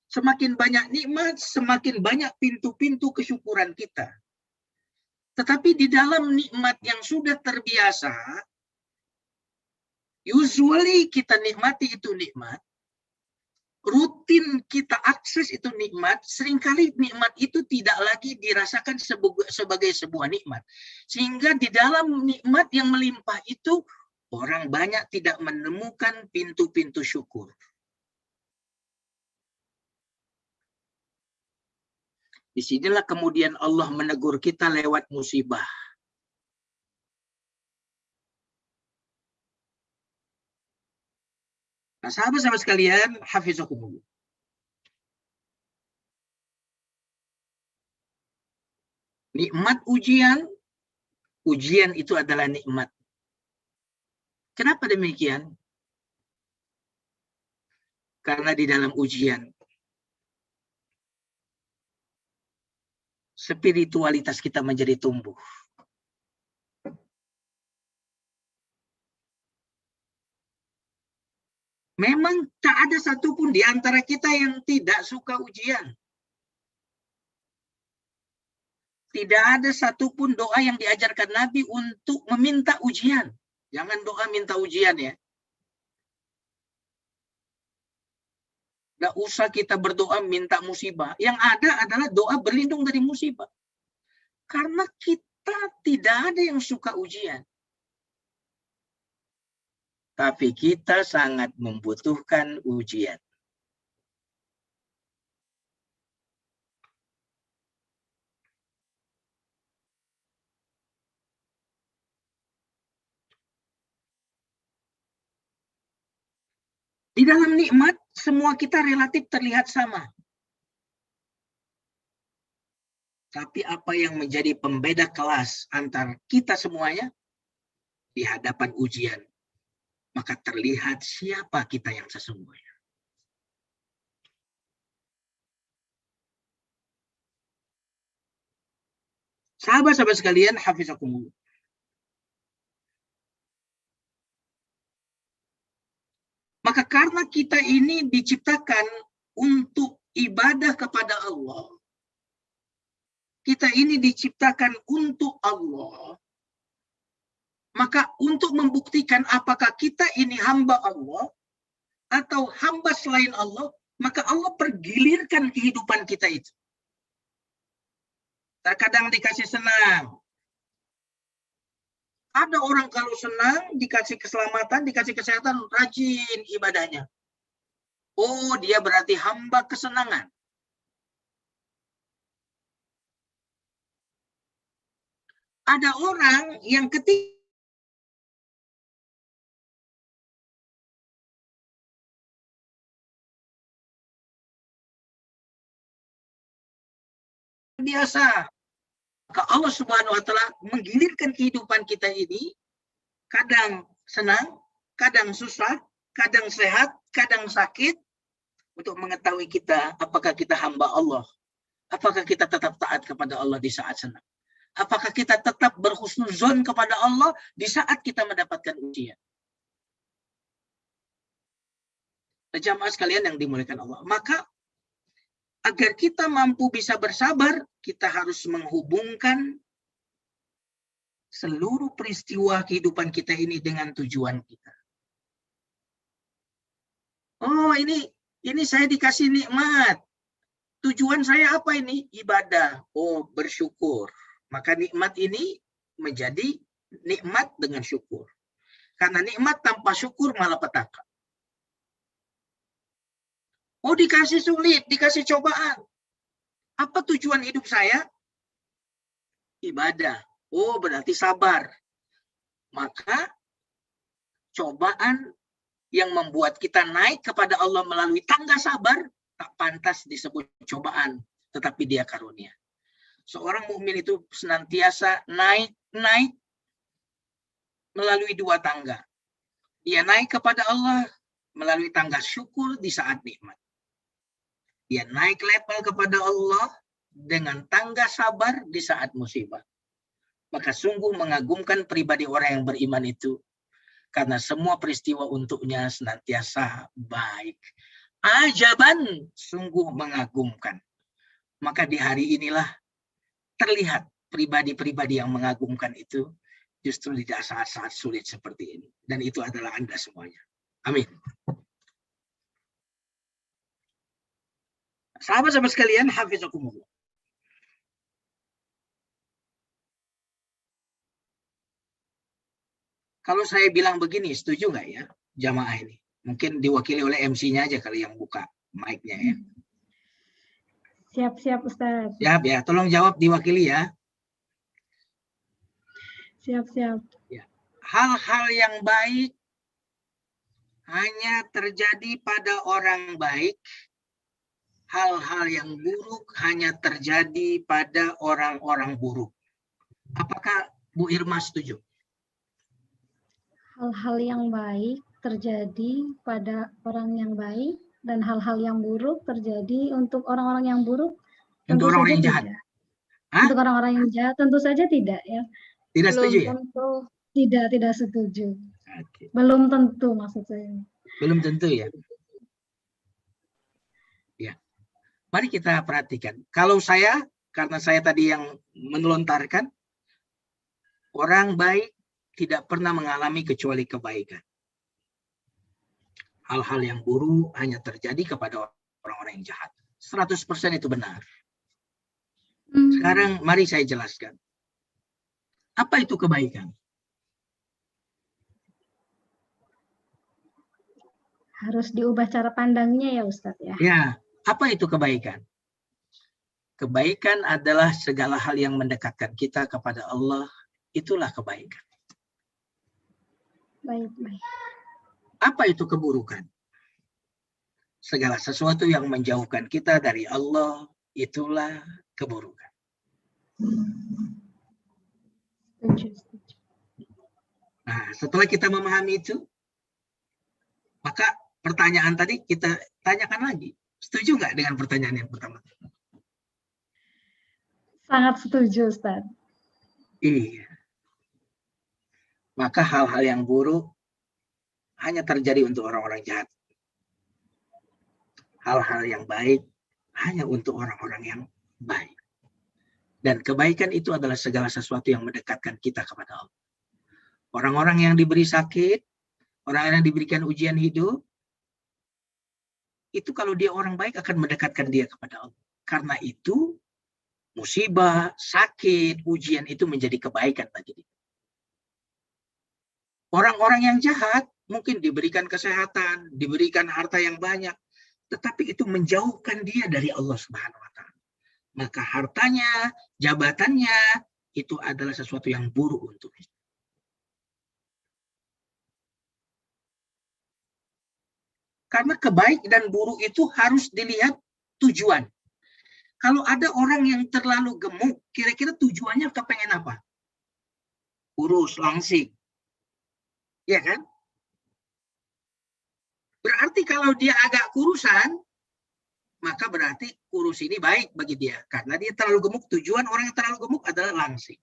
S6: Semakin banyak nikmat, semakin banyak pintu-pintu kesyukuran kita. Tetapi di dalam nikmat yang sudah terbiasa, Usually kita nikmati itu nikmat, rutin kita akses itu nikmat, seringkali nikmat itu tidak lagi dirasakan sebagai sebuah nikmat. Sehingga di dalam nikmat yang melimpah itu, orang banyak tidak menemukan pintu-pintu syukur. Disinilah kemudian Allah menegur kita lewat musibah. Nah, sahabat-sahabat sekalian, hafizakumullah. Nikmat ujian, ujian itu adalah nikmat. Kenapa demikian? Karena di dalam ujian, spiritualitas kita menjadi tumbuh. Memang tak ada satupun di antara kita yang tidak suka ujian. Tidak ada satupun doa yang diajarkan Nabi untuk meminta ujian. Jangan doa minta ujian ya. Tidak usah kita berdoa minta musibah. Yang ada adalah doa berlindung dari musibah. Karena kita tidak ada yang suka ujian. Tapi kita sangat membutuhkan ujian. Di dalam nikmat, semua kita relatif terlihat sama. Tapi apa yang menjadi pembeda kelas antar kita semuanya? Di hadapan ujian. Maka terlihat siapa kita yang sesungguhnya. Sahabat-sahabat sekalian, hafizakumullah. Maka karena kita ini diciptakan untuk ibadah kepada Allah, kita ini diciptakan untuk Allah, maka untuk membuktikan apakah kita ini hamba Allah atau hamba selain Allah, maka Allah pergilirkan kehidupan kita itu. Terkadang dikasih senang. Ada orang kalau senang, dikasih keselamatan, dikasih kesehatan, rajin ibadahnya. Oh, dia berarti hamba kesenangan. Ada orang yang ketika biasa. Maka Allah Subhanahu wa Ta'ala menggilirkan kehidupan kita ini, kadang senang, kadang susah, kadang sehat, kadang sakit, untuk mengetahui kita apakah kita hamba Allah, apakah kita tetap taat kepada Allah di saat senang, apakah kita tetap berhusnuzon kepada Allah di saat kita mendapatkan ujian. Jamaah sekalian yang dimuliakan Allah, maka agar kita mampu bisa bersabar, kita harus menghubungkan seluruh peristiwa kehidupan kita ini dengan tujuan kita. Oh, ini saya dikasih nikmat. Tujuan saya apa ini? Ibadah. Oh, bersyukur. Maka nikmat ini menjadi nikmat dengan syukur. Karena nikmat tanpa syukur malapetaka. Oh, dikasih sulit, dikasih cobaan. Apa tujuan hidup saya? Ibadah. Oh, berarti sabar. Maka cobaan yang membuat kita naik kepada Allah melalui tangga sabar tak pantas disebut cobaan, tetapi dia karunia. Seorang mukmin itu senantiasa naik melalui dua tangga. Dia naik kepada Allah melalui tangga syukur di saat nikmat. Dia naik level kepada Allah dengan tangga sabar di saat musibah. Maka sungguh mengagumkan pribadi orang yang beriman itu. Karena semua peristiwa untuknya senantiasa baik. Ajaban, sungguh mengagumkan. Maka di hari inilah terlihat pribadi-pribadi yang mengagumkan itu justru di saat-saat sulit seperti ini. Dan itu adalah Anda semuanya. Amin. Sahabat-sahabat sekalian, hafizakumullah. Kalau saya bilang begini, setuju nggak ya jamaah ini? Mungkin diwakili oleh MC-nya aja kali yang buka mic-nya ya.
S1: Siap-siap Ustaz.
S6: Siap ya, tolong jawab diwakili ya.
S1: Siap-siap.
S6: Ya. Hal-hal yang baik hanya terjadi pada orang baik. Hal-hal yang buruk hanya terjadi pada orang-orang buruk. Apakah Bu Irma setuju?
S1: Hal-hal yang baik terjadi pada orang yang baik dan hal-hal yang buruk terjadi untuk orang-orang yang buruk.
S6: Untuk orang-orang yang jahat.
S1: Untuk orang-orang yang jahat tentu saja tidak ya.
S6: Tidak setuju ya?
S1: Tentu tidak setuju.
S6: Oke.
S1: Belum tentu maksud saya.
S6: Belum tentu ya. Ya. Mari kita perhatikan. Kalau saya, karena saya tadi yang melontarkan, orang baik tidak pernah mengalami kecuali kebaikan. Hal-hal yang buruk hanya terjadi kepada orang-orang yang jahat. 100% itu benar. Sekarang mari saya jelaskan. Apa itu kebaikan?
S1: Harus diubah cara pandangnya ya Ustadz ya.
S6: Ya, apa itu kebaikan? Kebaikan adalah segala hal yang mendekatkan kita kepada Allah. Itulah kebaikan.
S1: Baik.
S6: Apa itu keburukan? Segala sesuatu yang menjauhkan kita dari Allah, itulah keburukan. Nah, setelah kita memahami itu, maka pertanyaan tadi kita tanyakan lagi. Setuju nggak dengan pertanyaan yang pertama?
S1: Sangat setuju, Ustaz.
S6: Iya. Maka hal-hal yang buruk hanya terjadi untuk orang-orang jahat. Hal-hal yang baik hanya untuk orang-orang yang baik. Dan kebaikan itu adalah segala sesuatu yang mendekatkan kita kepada Allah. Orang-orang yang diberi sakit, orang yang diberikan ujian hidup, itu kalau dia orang baik akan mendekatkan dia kepada Allah. Karena itu, musibah, sakit, ujian itu menjadi kebaikan bagi dia. Orang-orang yang jahat mungkin diberikan kesehatan, diberikan harta yang banyak, tetapi itu menjauhkan dia dari Allah Subhanahu wa Ta'ala. Maka hartanya, jabatannya, itu adalah sesuatu yang buruk untuknya. Karena kebaik dan buruk itu harus dilihat tujuan. Kalau ada orang yang terlalu gemuk, kira-kira tujuannya kepengen apa? Kurus, langsing. Ya kan? Berarti kalau dia agak kurusan, maka berarti kurus ini baik bagi dia. Karena dia terlalu gemuk, tujuan orang yang terlalu gemuk adalah langsing.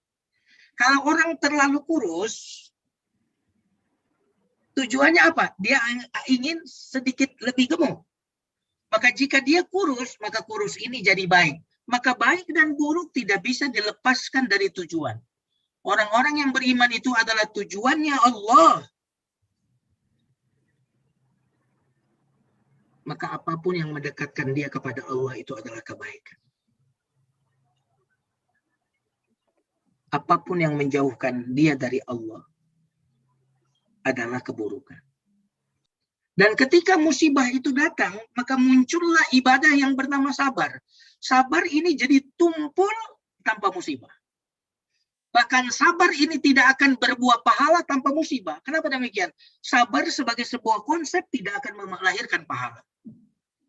S6: Kalau orang terlalu kurus, tujuannya apa? Dia ingin sedikit lebih gemuk. Maka jika dia kurus, maka kurus ini jadi baik. Maka baik dan buruk tidak bisa dilepaskan dari tujuan. Orang-orang yang beriman itu adalah tujuannya Allah. Maka apapun yang mendekatkan dia kepada Allah itu adalah kebaikan. Apapun yang menjauhkan dia dari Allah adalah keburukan. Dan ketika musibah itu datang, maka muncullah ibadah yang bernama sabar. Sabar ini jadi tumpul tanpa musibah. Bahkan sabar ini tidak akan berbuah pahala tanpa musibah. Kenapa demikian? Sabar sebagai sebuah konsep tidak akan melahirkan pahala.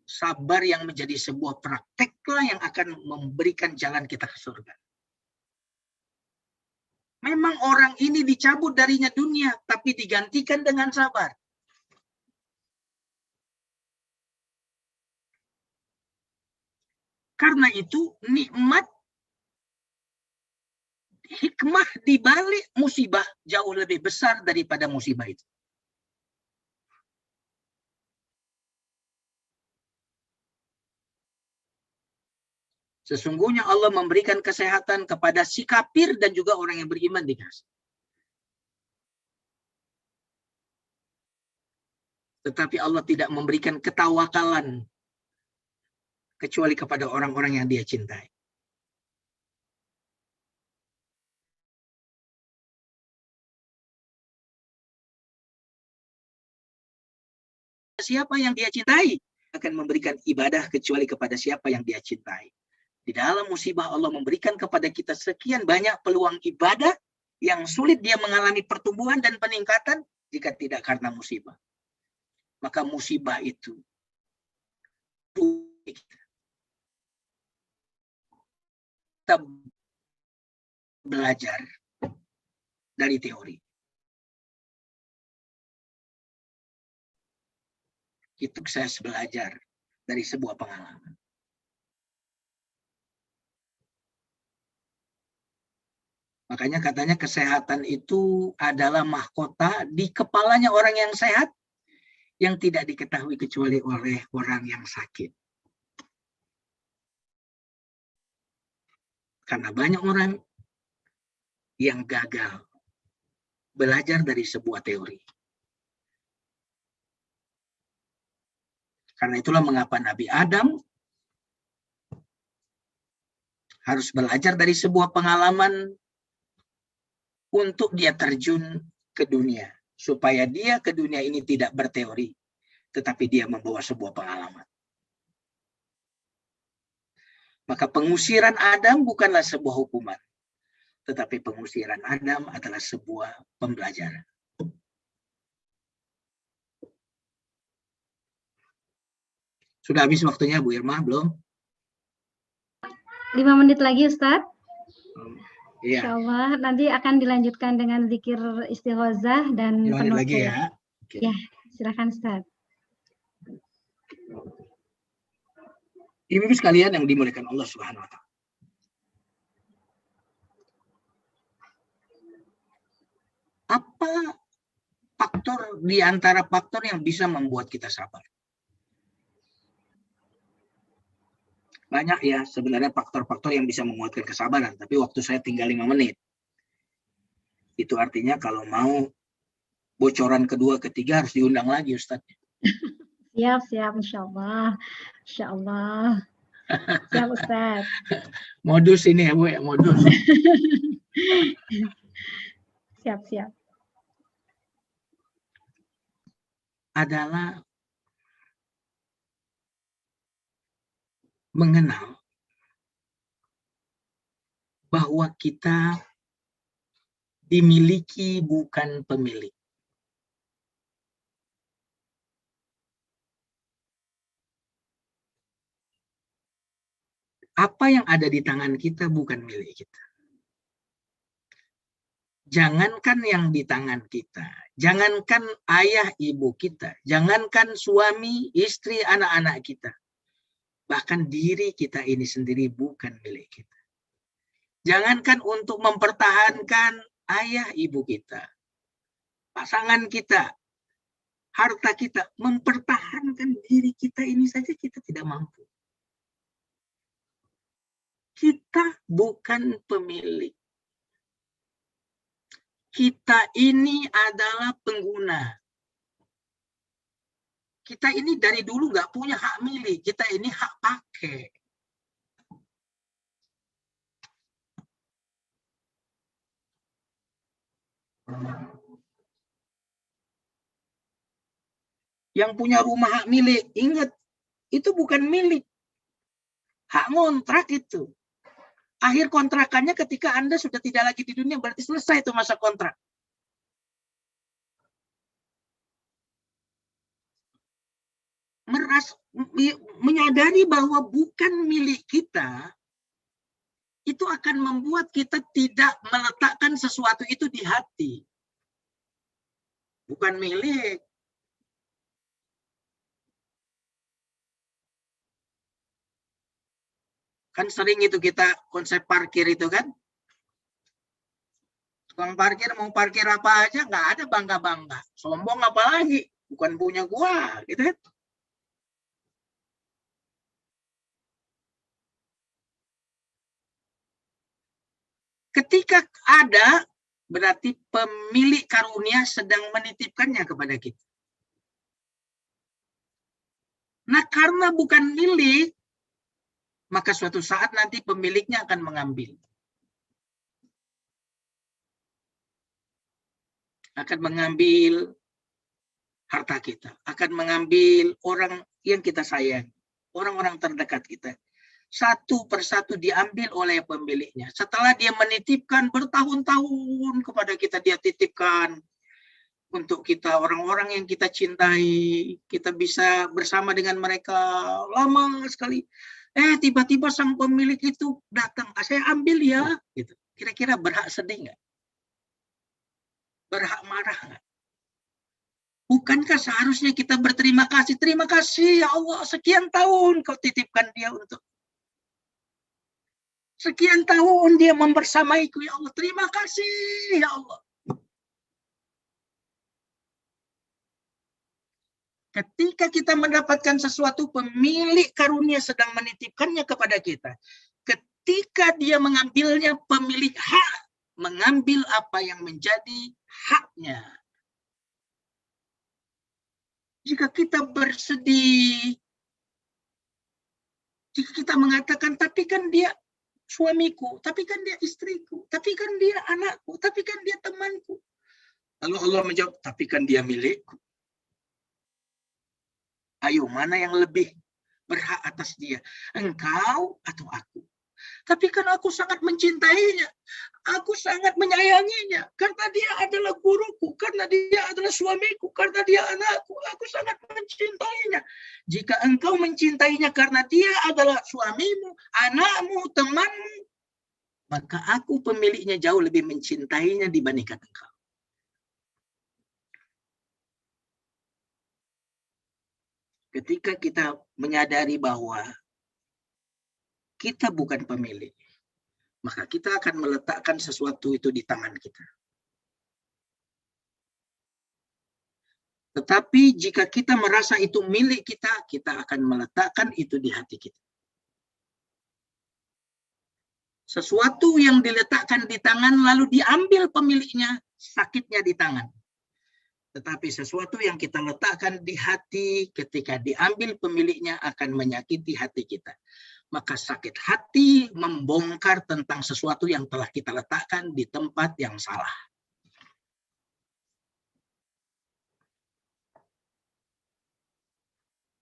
S6: Sabar yang menjadi sebuah prakteklah yang akan memberikan jalan kita ke surga. Memang orang ini dicabut darinya dunia, tapi digantikan dengan sabar. Karena itu nikmat, hikmah di balik musibah jauh lebih besar daripada musibah itu. Sesungguhnya Allah memberikan kesehatan kepada si kafir dan juga orang yang beriman dikasih. Tetapi Allah tidak memberikan ketawakalan kecuali kepada orang-orang yang dia cintai. Siapa yang dia cintai akan memberikan ibadah kecuali kepada siapa yang dia cintai. Di dalam musibah Allah memberikan kepada kita sekian banyak peluang ibadah yang sulit dia mengalami pertumbuhan dan peningkatan jika tidak karena musibah. Maka musibah itu kita belajar dari teori. Itu saya belajar dari sebuah pengalaman. Makanya katanya kesehatan itu adalah mahkota di kepalanya orang yang sehat yang tidak diketahui kecuali oleh orang yang sakit. Karena banyak orang yang gagal belajar dari sebuah teori. Karena itulah mengapa Nabi Adam harus belajar dari sebuah pengalaman untuk dia terjun ke dunia. Supaya dia ke dunia ini tidak berteori, tetapi dia membawa sebuah pengalaman. Maka pengusiran Adam bukanlah sebuah hukuman, tetapi pengusiran Adam adalah sebuah pembelajaran. Sudah habis waktunya Bu Irma, belum?
S1: 5 menit lagi Ustadz.
S6: Iya.
S1: Insya Allah nanti akan dilanjutkan dengan zikir istighozah dan
S6: Penutup lagi ya.
S1: Oke. Ya, silakan Ustadz.
S6: Ibu-ibu sekalian yang dimuliakan Allah Subhanahu wa taala. Apa faktor di antara faktor yang bisa membuat kita sabar? Banyak ya sebenarnya faktor-faktor yang bisa menguatkan kesabaran, tapi waktu saya tinggal 5 menit. Itu artinya kalau mau bocoran kedua, ketiga harus diundang lagi Ustadz.
S1: Siap, insya Allah. Insya Allah. Siap Ustadz.
S6: Modus ini ya Bu ya, modus.
S1: Siap.
S6: Adalah mengenal bahwa kita dimiliki bukan pemilik. Apa yang ada di tangan kita bukan milik kita. Jangankan yang di tangan kita, jangankan ayah ibu kita, jangankan suami, istri, anak-anak kita. Bahkan diri kita ini sendiri bukan milik kita. Jangankan untuk mempertahankan ayah ibu kita, pasangan kita, harta kita, mempertahankan diri kita ini saja kita tidak mampu. Kita bukan pemilik. Kita ini adalah pengguna. Kita ini dari dulu nggak punya hak milik, kita ini hak pakai. Yang punya rumah hak milik, ingat, itu bukan milik. Hak ngontrak itu. Akhir kontrakannya ketika Anda sudah tidak lagi di dunia, berarti selesai itu masa kontrak. Menyadari bahwa bukan milik kita, itu akan membuat kita tidak meletakkan sesuatu itu di hati. Bukan milik. Kan sering itu kita konsep parkir itu kan. Tukang parkir mau parkir apa aja nggak ada bangga-bangga. Sombong apalagi, bukan punya gua, gitu kan. Ketika ada, berarti pemilik karunia sedang menitipkannya kepada kita. Nah, karena bukan milik, maka suatu saat nanti pemiliknya akan mengambil. Akan mengambil harta kita, akan mengambil orang yang kita sayang, orang-orang terdekat kita. Satu persatu diambil oleh pemiliknya. Setelah dia menitipkan bertahun-tahun kepada kita, dia titipkan untuk kita, orang-orang yang kita cintai, kita bisa bersama dengan mereka lama sekali. Tiba-tiba sang pemilik itu datang, saya ambil ya. Gitu. Kira-kira berhak sedih nggak? Berhak marah nggak? Bukankah seharusnya kita berterima kasih? Terima kasih ya Allah, sekian tahun kau titipkan dia untuk. Sekian tahun dia membersamaiku ya Allah. Terima kasih ya Allah. Ketika kita mendapatkan sesuatu, pemilik karunia sedang menitipkannya kepada kita. Ketika dia mengambilnya, pemilik hak mengambil apa yang menjadi haknya. Jika kita bersedih, jika kita mengatakan, tapi kan dia suamiku, tapi kan dia istriku, tapi kan dia anakku, tapi kan dia temanku. Lalu Allah menjawab, tapi kan dia milikku. Ayo, mana yang lebih berhak atas dia? Engkau atau aku? Tapi kan aku sangat mencintainya. Aku sangat menyayanginya. Karena dia adalah guruku. Karena dia adalah suamiku. Karena dia anakku. Aku sangat mencintainya. Jika engkau mencintainya karena dia adalah suamimu, anakmu, temanmu, maka aku pemiliknya jauh lebih mencintainya dibandingkan engkau. Ketika kita menyadari bahwa kita bukan pemilik, maka kita akan meletakkan sesuatu itu di tangan kita. Tetapi jika kita merasa itu milik kita, kita akan meletakkan itu di hati kita. Sesuatu yang diletakkan di tangan lalu diambil pemiliknya, sakitnya di tangan. Tetapi sesuatu yang kita letakkan di hati ketika diambil pemiliknya akan menyakiti hati kita. Maka sakit hati membongkar tentang sesuatu yang telah kita letakkan di tempat yang salah.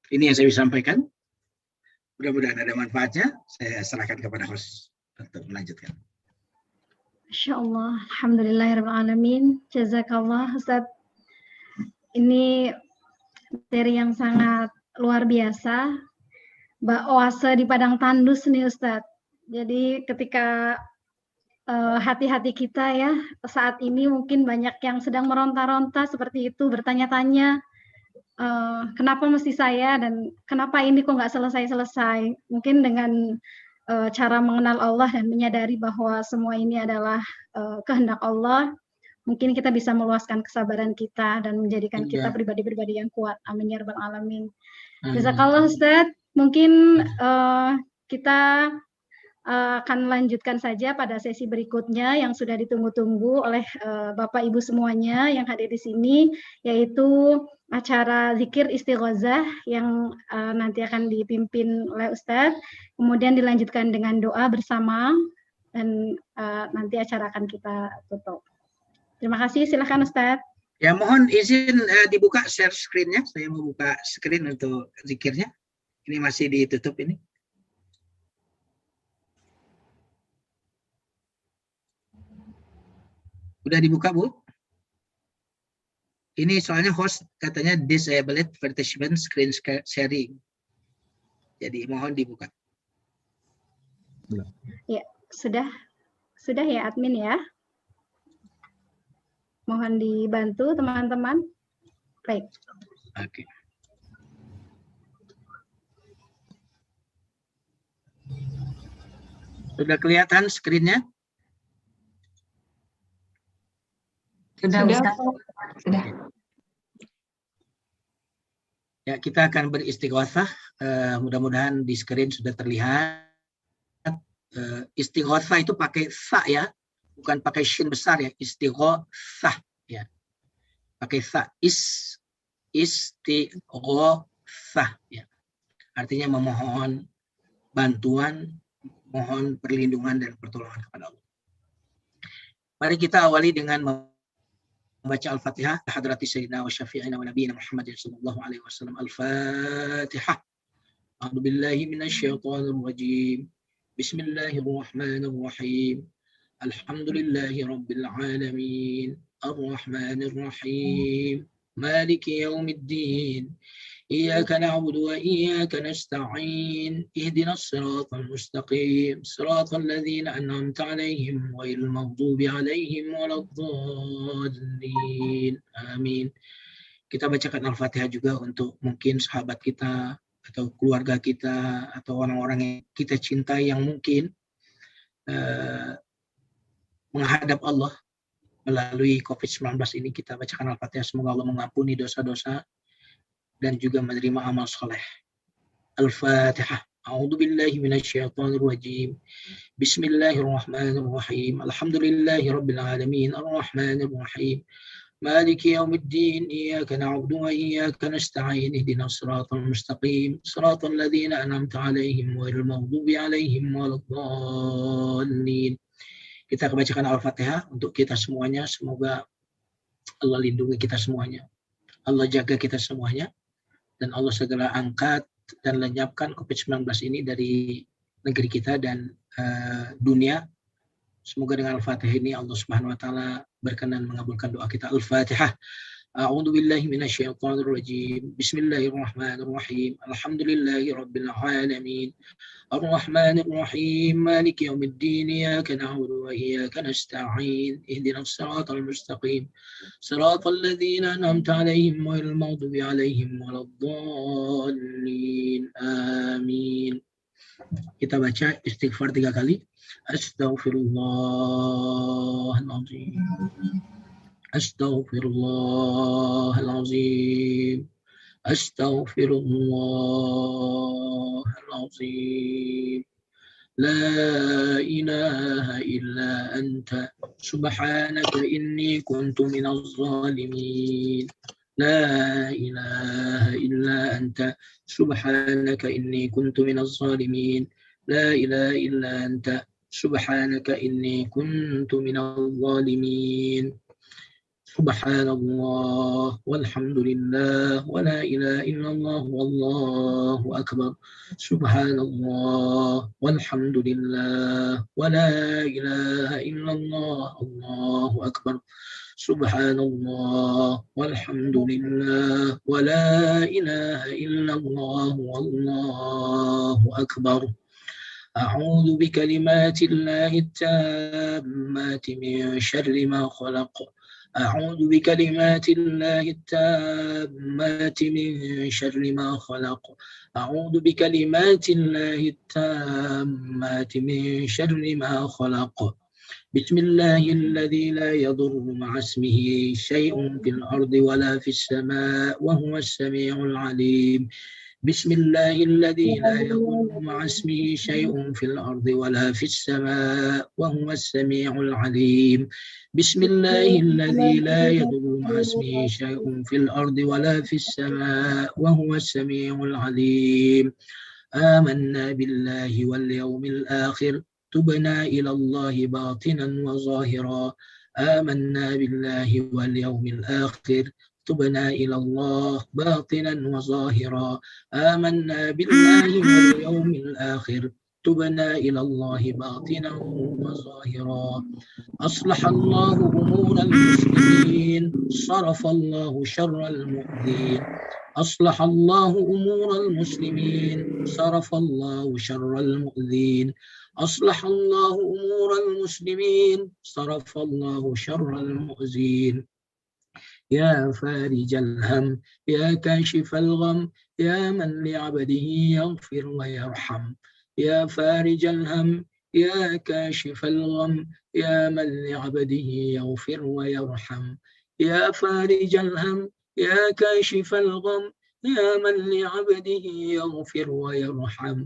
S6: Ini yang saya bisa sampaikan. Mudah-mudahan ada manfaatnya. Saya serahkan kepada host untuk melanjutkan.
S1: Masya Allah, alhamdulillahirrahmanirrahim. Jazakallah Ustaz. Ini materi yang sangat luar biasa. Mbak oase di padang tandus nih Ustadz. Jadi ketika hati-hati kita ya saat ini mungkin banyak yang sedang meronta-ronta seperti itu, bertanya-tanya kenapa mesti saya dan kenapa ini kok nggak selesai-selesai. Mungkin dengan cara mengenal Allah dan menyadari bahwa semua ini adalah kehendak Allah, mungkin kita bisa meluaskan kesabaran kita dan menjadikan kita pribadi-pribadi yang kuat. Amin ya rabbal alamin. Jazakallah Ustaz. Mungkin kita akan lanjutkan saja pada sesi berikutnya yang sudah ditunggu-tunggu oleh Bapak Ibu semuanya yang hadir di sini, yaitu acara zikir istighozah yang nanti akan dipimpin oleh Ustadz, kemudian dilanjutkan dengan doa bersama dan nanti acara akan kita tutup. Terima kasih, silakan Ustadz.
S6: Ya, mohon izin dibuka share screen-nya. Saya mau buka screen untuk zikirnya. Ini masih ditutup ini. Udah dibuka, Bu? Ini soalnya host katanya disabled participant screen sharing. Jadi mohon dibuka.
S1: Ya, sudah ya admin ya. Mohon dibantu teman-teman. Baik.
S6: Oke. Sudah kelihatan screen-nya?
S5: Sudah.
S6: Ya, kita akan beristighosah. Mudah-mudahan di screen sudah terlihat. Istighosah itu pakai sa ya, bukan pakai shin besar ya. Istighosah ya, pakai sa. Istighosah ya. Artinya memohon bantuan, mohon perlindungan dan pertolongan kepada Allah. Mari kita awali dengan membaca Al-Fatihah. Hadrati Sayyidina wa Syafi'ina wa Nabiyina Muhammadin sallallahu alaihi wasallam. Al-Fatihah. A'udzu billahi minasyaitonir rajim. Bismillahirrahmanirrahim. Alhamdulillahi rabbil alamin. Ar-Rahmanir Rahim. Maliki yaumiddin. إياك نعبد وإياك نستعين اهدنا الصراط المستقيم صراط الذين أنعمت عليهم غير المغضوب عليهم ولا الضالين آمين. Kita bacakan Al-Fatihah juga untuk mungkin sahabat kita atau keluarga kita atau orang-orang yang kita cintai yang mungkin menghadap Allah melalui COVID-19 ini. Kita bacakan Al-Fatihah, semoga Allah mengampuni dosa-dosa dan juga menerima amal soleh. Al-Fatihah. A'udzu billahi minasyaitonir rajim. Bismillahirrahmanirrahim. Alhamdulillahi rabbil alamin. Ar-Rahmanir Rahim. Maliki yaumiddin. Iyyaka na'budu wa iyyaka nasta'in. Ihdinas siratal mustaqim. Siratal ladzina an'amta 'alaihim ghairil maghdubi 'alaihim waladdallin. Kita bacakan Al-Fatihah untuk kita semuanya. Semoga Allah lindungi kita semuanya. Allah jaga kita semuanya. Dan Allah segera angkat dan lenyapkan COVID-19 ini dari negeri kita dan dunia. Semoga dengan Al-Fatihah ini Allah Subhanahu wa taala berkenan mengabulkan doa kita. Al-Fatihah. A'udzu billahi minasyaitonir rajim. Bismillahirrahmanirrahim. Alhamdulillahi rabbil alamin. Ar-Rahmanir Rahim. Maliki yaumiddin. Iyyaka na'budu wa iyyaka nasta'in. Ihdinas siratal mustaqim. Siratal ladzina an'amta 'alaihim ghairil maghdubi 'alaihim waladdallin. Amin. Kita baca istighfar 3 kali. Astaghfirullahaladzim. Astaghfirullahaladzim. Astaghfirullahaladzim. La ilaha illa anta subhanaka inni kuntu minaz zalimin. La ilaha illa anta subhanaka inni kuntu minaz zalimin. La ilaha illa anta subhanaka inni kuntu minaz zalimin. Subhanallah walhamdulillah wa la ilaha illallah wallahu akbar. Subhanallah walhamdulillah wa la ilaha illallah Allahu akbar. Subhanallah walhamdulillah wa la ilaha illallah wallahu akbar. A'udzu bikalimatillahi tammati min syarri ma khalaq. أعوذ بكلمات الله التامات من شر ما خلق. أعوذ بكلمات الله التامات من شر ما خلق. بسم الله الذي لا يضر مع اسمه شيء في الأرض ولا في السماء وهو السميع العليم. بسم الله الذي لا يضر مع اسمه شيء في الأرض ولا في السماء وهو السميع العليم. بسم الله الذي لا يضر مع اسمه شيء في الأرض ولا في السماء وهو السميع العليم. آمنا بالله واليوم الآخر تبنا إلى الله باطنا وظاهرا. آمنا بالله واليوم الآخر تبنا إلى الله باطنا وظاهرا. آمنا بالله واليوم الآخر تبنا إلى الله باطنا وظاهرا. أصلح الله أمور المسلمين صرف الله شر المؤذين. أصلح الله أمور المسلمين صرف الله شر المؤذين. أصلح الله أمور المسلمين صرف الله شر المؤذين. يا فارج الهم يا كاشف الغم يا من لعبده يغفر ويرحم. يا فارج الهم يا كاشف الغم يا من لعبده يغفر ويرحم. يا فارج الهم يا كاشف الغم يا من لعبده يغفر ويرحم.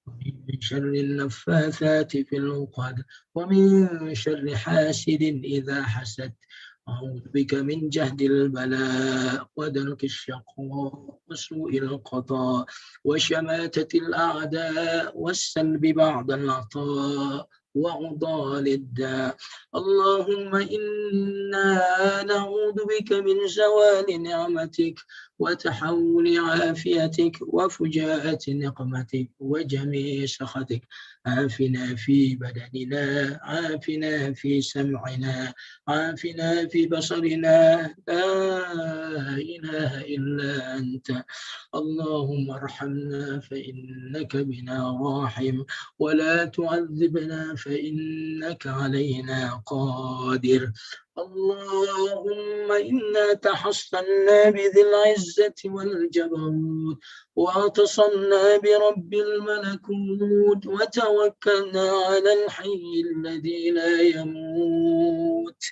S6: ومن شر النفاثات في العقد ومن شر حاسد إذا حسد. أعوذ بك من جهد البلاء ودرك الشقاء وسوء القضاء وشماتة الأعداء والسلب بعد العطاء وعضال الداء. اللهم إنا نعوذ بك من زوال نعمتك وتحول عافيتك وفجاءة نقمتك وجميع سخطك. عافنا في بدننا، عافنا في سمعنا، عافنا في بصرنا، لا إله إلا أنت. اللهم ارحمنا فإنك بنا راحم، ولا تعذبنا فإنك علينا قادر. اللهم إنا تحصنا بذي العزة والجبروت واعتصمنا برب الملكوت وتوكلنا على الحي الذي لا يموت.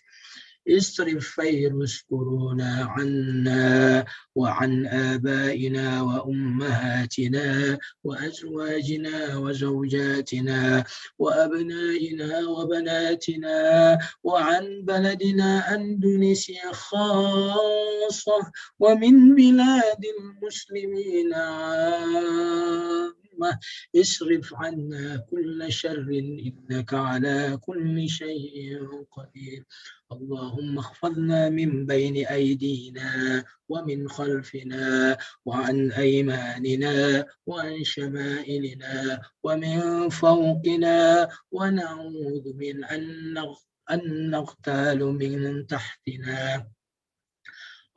S6: اصرف فيروس كورونا عنا وعن آبائنا وأمهاتنا وأزواجنا وزوجاتنا وأبنائنا وبناتنا وعن بلدنا أندونيسيا خاصة ومن بلاد المسلمين عامة. اصرف عنا كل شر إنك على كل شيء قدير. اللهم احفظنا من بين أيدينا ومن خلفنا وعن أيماننا وعن شمائلنا ومن فوقنا ونعوذ من أن نغتال من تحتنا.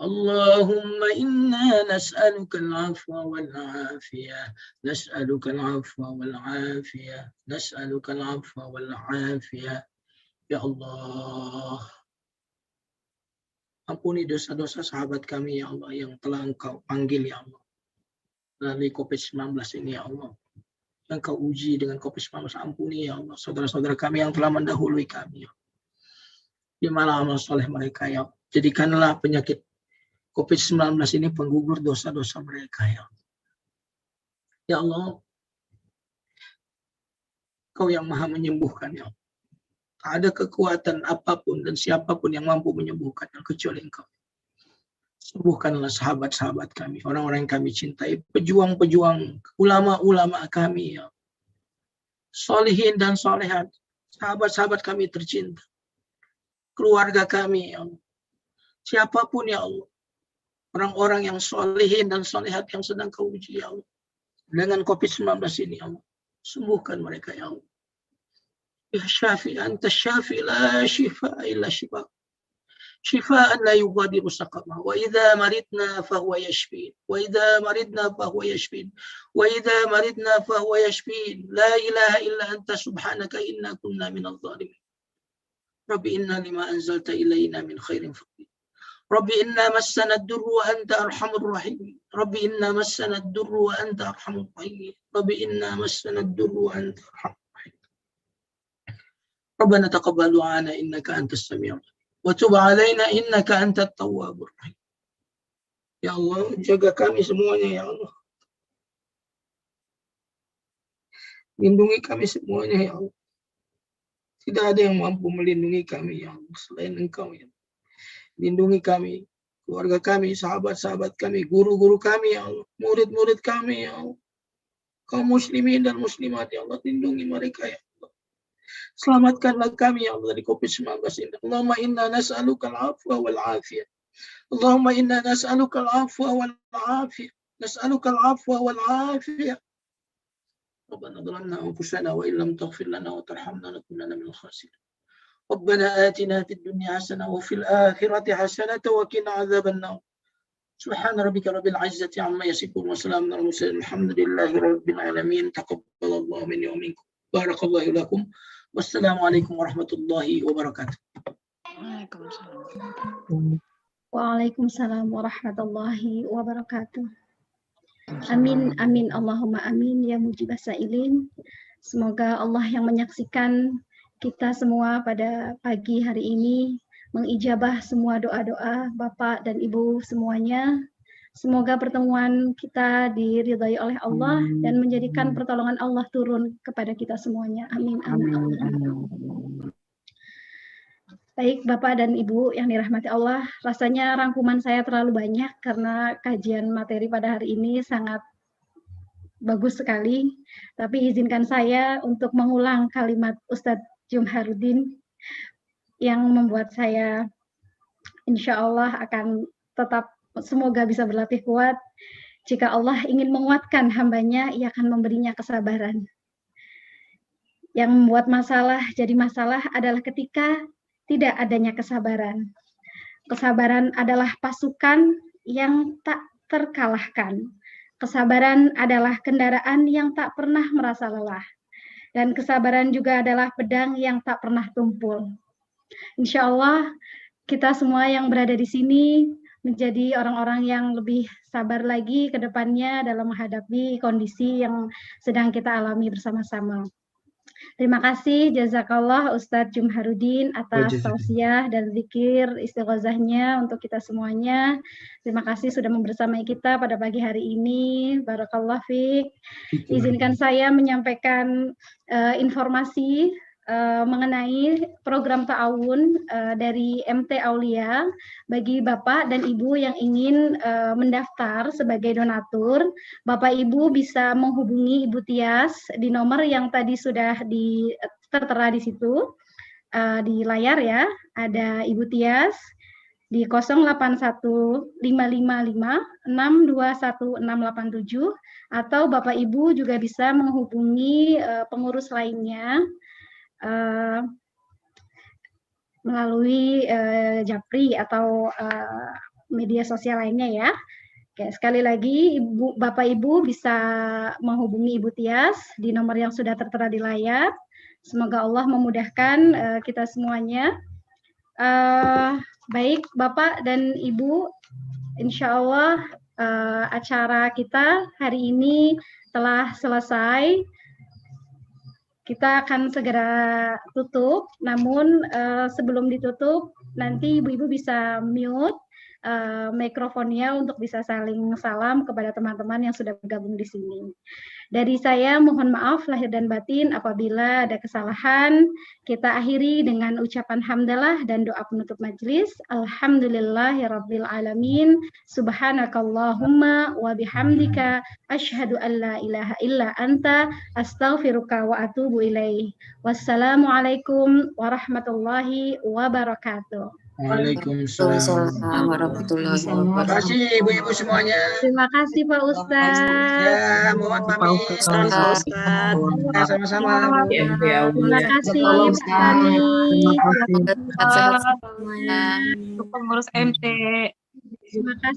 S6: اللهم إنا نسألك العفو والعافية، نسألك العفو والعافية، نسألك العفو والعافية. Ya Allah, ampuni dosa-dosa sahabat kami ya Allah yang telah Engkau panggil ya Allah melalui COVID-19 ini ya Allah. Yang Kau uji dengan COVID-19, ampuni ya Allah saudara-saudara kami yang telah mendahului kami ya. Di mana amal soleh mereka ya. Jadikanlah penyakit COVID-19 ini penggugur dosa-dosa mereka ya. Ya Allah, Kau yang maha menyembuhkan ya Allah. Tak ada kekuatan apapun dan siapapun yang mampu menyembuhkan kecuali Engkau. Sembuhkanlah sahabat-sahabat kami, orang-orang yang kami cintai, pejuang-pejuang, ulama-ulama kami, ya. Solihin dan solehat, sahabat-sahabat kami tercinta, keluarga kami, ya Allah. Siapapun ya Allah, orang-orang yang solihin dan solehat yang sedang Kau uji ya Allah, dengan COVID-19 ini ya Allah, sembuhkan mereka ya Allah. Ya Syafi, Anta Syafi, la shifa illa shifa. شفاء لا يغادر سقما وإذا مرضنا فهو يشفين وإذا مرضنا فهو يشفين وإذا مرضنا فهو يشفين لا إله إلا أنت سبحانك إنا كنا من الظالمين رب إنا لما أنزلت إلينا من خير فقير رب إنا مسنا الضر وأنت أرحم الراحمين رب إنا مسنا الضر وأنت أرحم الراحمين رب إنا مسنا الضر وأنت أرحم الراحمين ربنا تقبل دعانا إنك أنت السميع وتب علينا innaka antat tawwabur rahim. Ya Allah, jaga kami semuanya ya Allah. Lindungi kami semuanya ya Allah. Tidak ada yang mampu melindungi kami ya Allah selain Engkau ya. Lindungi kami, keluarga kami, sahabat-sahabat kami, guru-guru kami ya Allah, murid-murid kami ya Allah. Kaum muslimin dan muslimat ya Allah, lindungi mereka ya Allah. Selamatkanlah kami ya Allah dari COVID-19 ini. Allahumma inna nas'aluka al-afwa wal-afiyah. Allahumma inna nas'aluka al-afwa wal-afiyah. Nas'aluka al-afwa wal-afiyah. Rabbana dhalamna anfusana wa illam taghfir lana wa tarhamna lanakunanna minal khasirin. Rabbana atina fid dunya hasanah wa fil akhirati hasanah wa qina adzaban nar. Subhana rabbika rabbil izzati amma yasifun wa salamun alal mursalin. Alhamdulillahi rabbil alamin. Taqabbalallahu minni wa minkum. Barakallahu lakum. Wassalamualaikum warahmatullahi wabarakatuh.
S1: Waalaikumsalam warahmatullahi wabarakatuh. Amin, amin, Allahumma amin, ya mujibah sa'ilin. Semoga Allah yang menyaksikan kita semua pada pagi hari ini mengijabah semua doa-doa Bapak dan Ibu semuanya. Semoga pertemuan kita diridhai oleh Allah dan menjadikan pertolongan Allah turun kepada kita semuanya. Amin. Amin. Baik, Bapak dan Ibu yang dirahmati Allah, rasanya rangkuman saya terlalu banyak karena kajian materi pada hari ini sangat bagus sekali. Tapi izinkan saya untuk mengulang kalimat Ustadz Jumharuddin yang membuat saya insya Allah akan tetap semoga bisa berlatih kuat. Jika Allah ingin menguatkan hambanya, Ia akan memberinya kesabaran. Yang membuat masalah jadi masalah adalah ketika tidak adanya kesabaran. Kesabaran adalah pasukan yang tak terkalahkan. Kesabaran adalah kendaraan yang tak pernah merasa lelah. Dan kesabaran juga adalah pedang yang tak pernah tumpul. Insya Allah kita semua yang berada di sini menjadi orang-orang yang lebih sabar lagi ke depannya dalam menghadapi kondisi yang sedang kita alami bersama-sama. Terima kasih jazakallah Ustadz Jumharuddin atas tausiah dan zikir istighozahnya untuk kita semuanya. Terima kasih sudah membersamai kita pada pagi hari ini. Barakallah fiik. Izinkan saya menyampaikan informasi mengenai program ta'awun dari MT Aulia bagi Bapak dan Ibu yang ingin mendaftar sebagai donatur. Bapak Ibu bisa menghubungi Ibu Tias di nomor yang tadi sudah tertera di situ di layar ya. Ada Ibu Tias di 081555621687 atau Bapak Ibu juga bisa menghubungi pengurus lainnya melalui Japri atau media sosial lainnya ya. Oke, sekali lagi Bapak Ibu bisa menghubungi Ibu Tias di nomor yang sudah tertera di layar. Semoga Allah memudahkan kita semuanya. Baik Bapak dan Ibu, insya Allah acara kita hari ini telah selesai. Kita akan segera tutup, namun sebelum ditutup, nanti ibu-ibu bisa mute mikrofonnya untuk bisa saling salam kepada teman-teman yang sudah bergabung di sini. Dari saya mohon maaf lahir dan batin apabila ada kesalahan. Kita akhiri dengan ucapan hamdalah dan doa penutup majelis. Alhamdulillahirabbil alamin. Subhanakallahumma wa bihamdika asyhadu an la ilaha illa anta astaghfiruka wa atubu ilaih. Wassalamualaikum warahmatullahi wabarakatuh.
S2: Waalaikumsalam warahmatullahi
S6: Terima
S2: wabarakatuh.
S6: kasih ibu-ibu semuanya.
S1: Terima kasih Pak Ustadz.
S6: Ya, mohon pamit. Ya, sama-sama.
S1: Terima kasih Pak Tani.
S2: Sehat-sehat semuanya.
S7: Untuk pengurus MT.
S1: Terima kasih.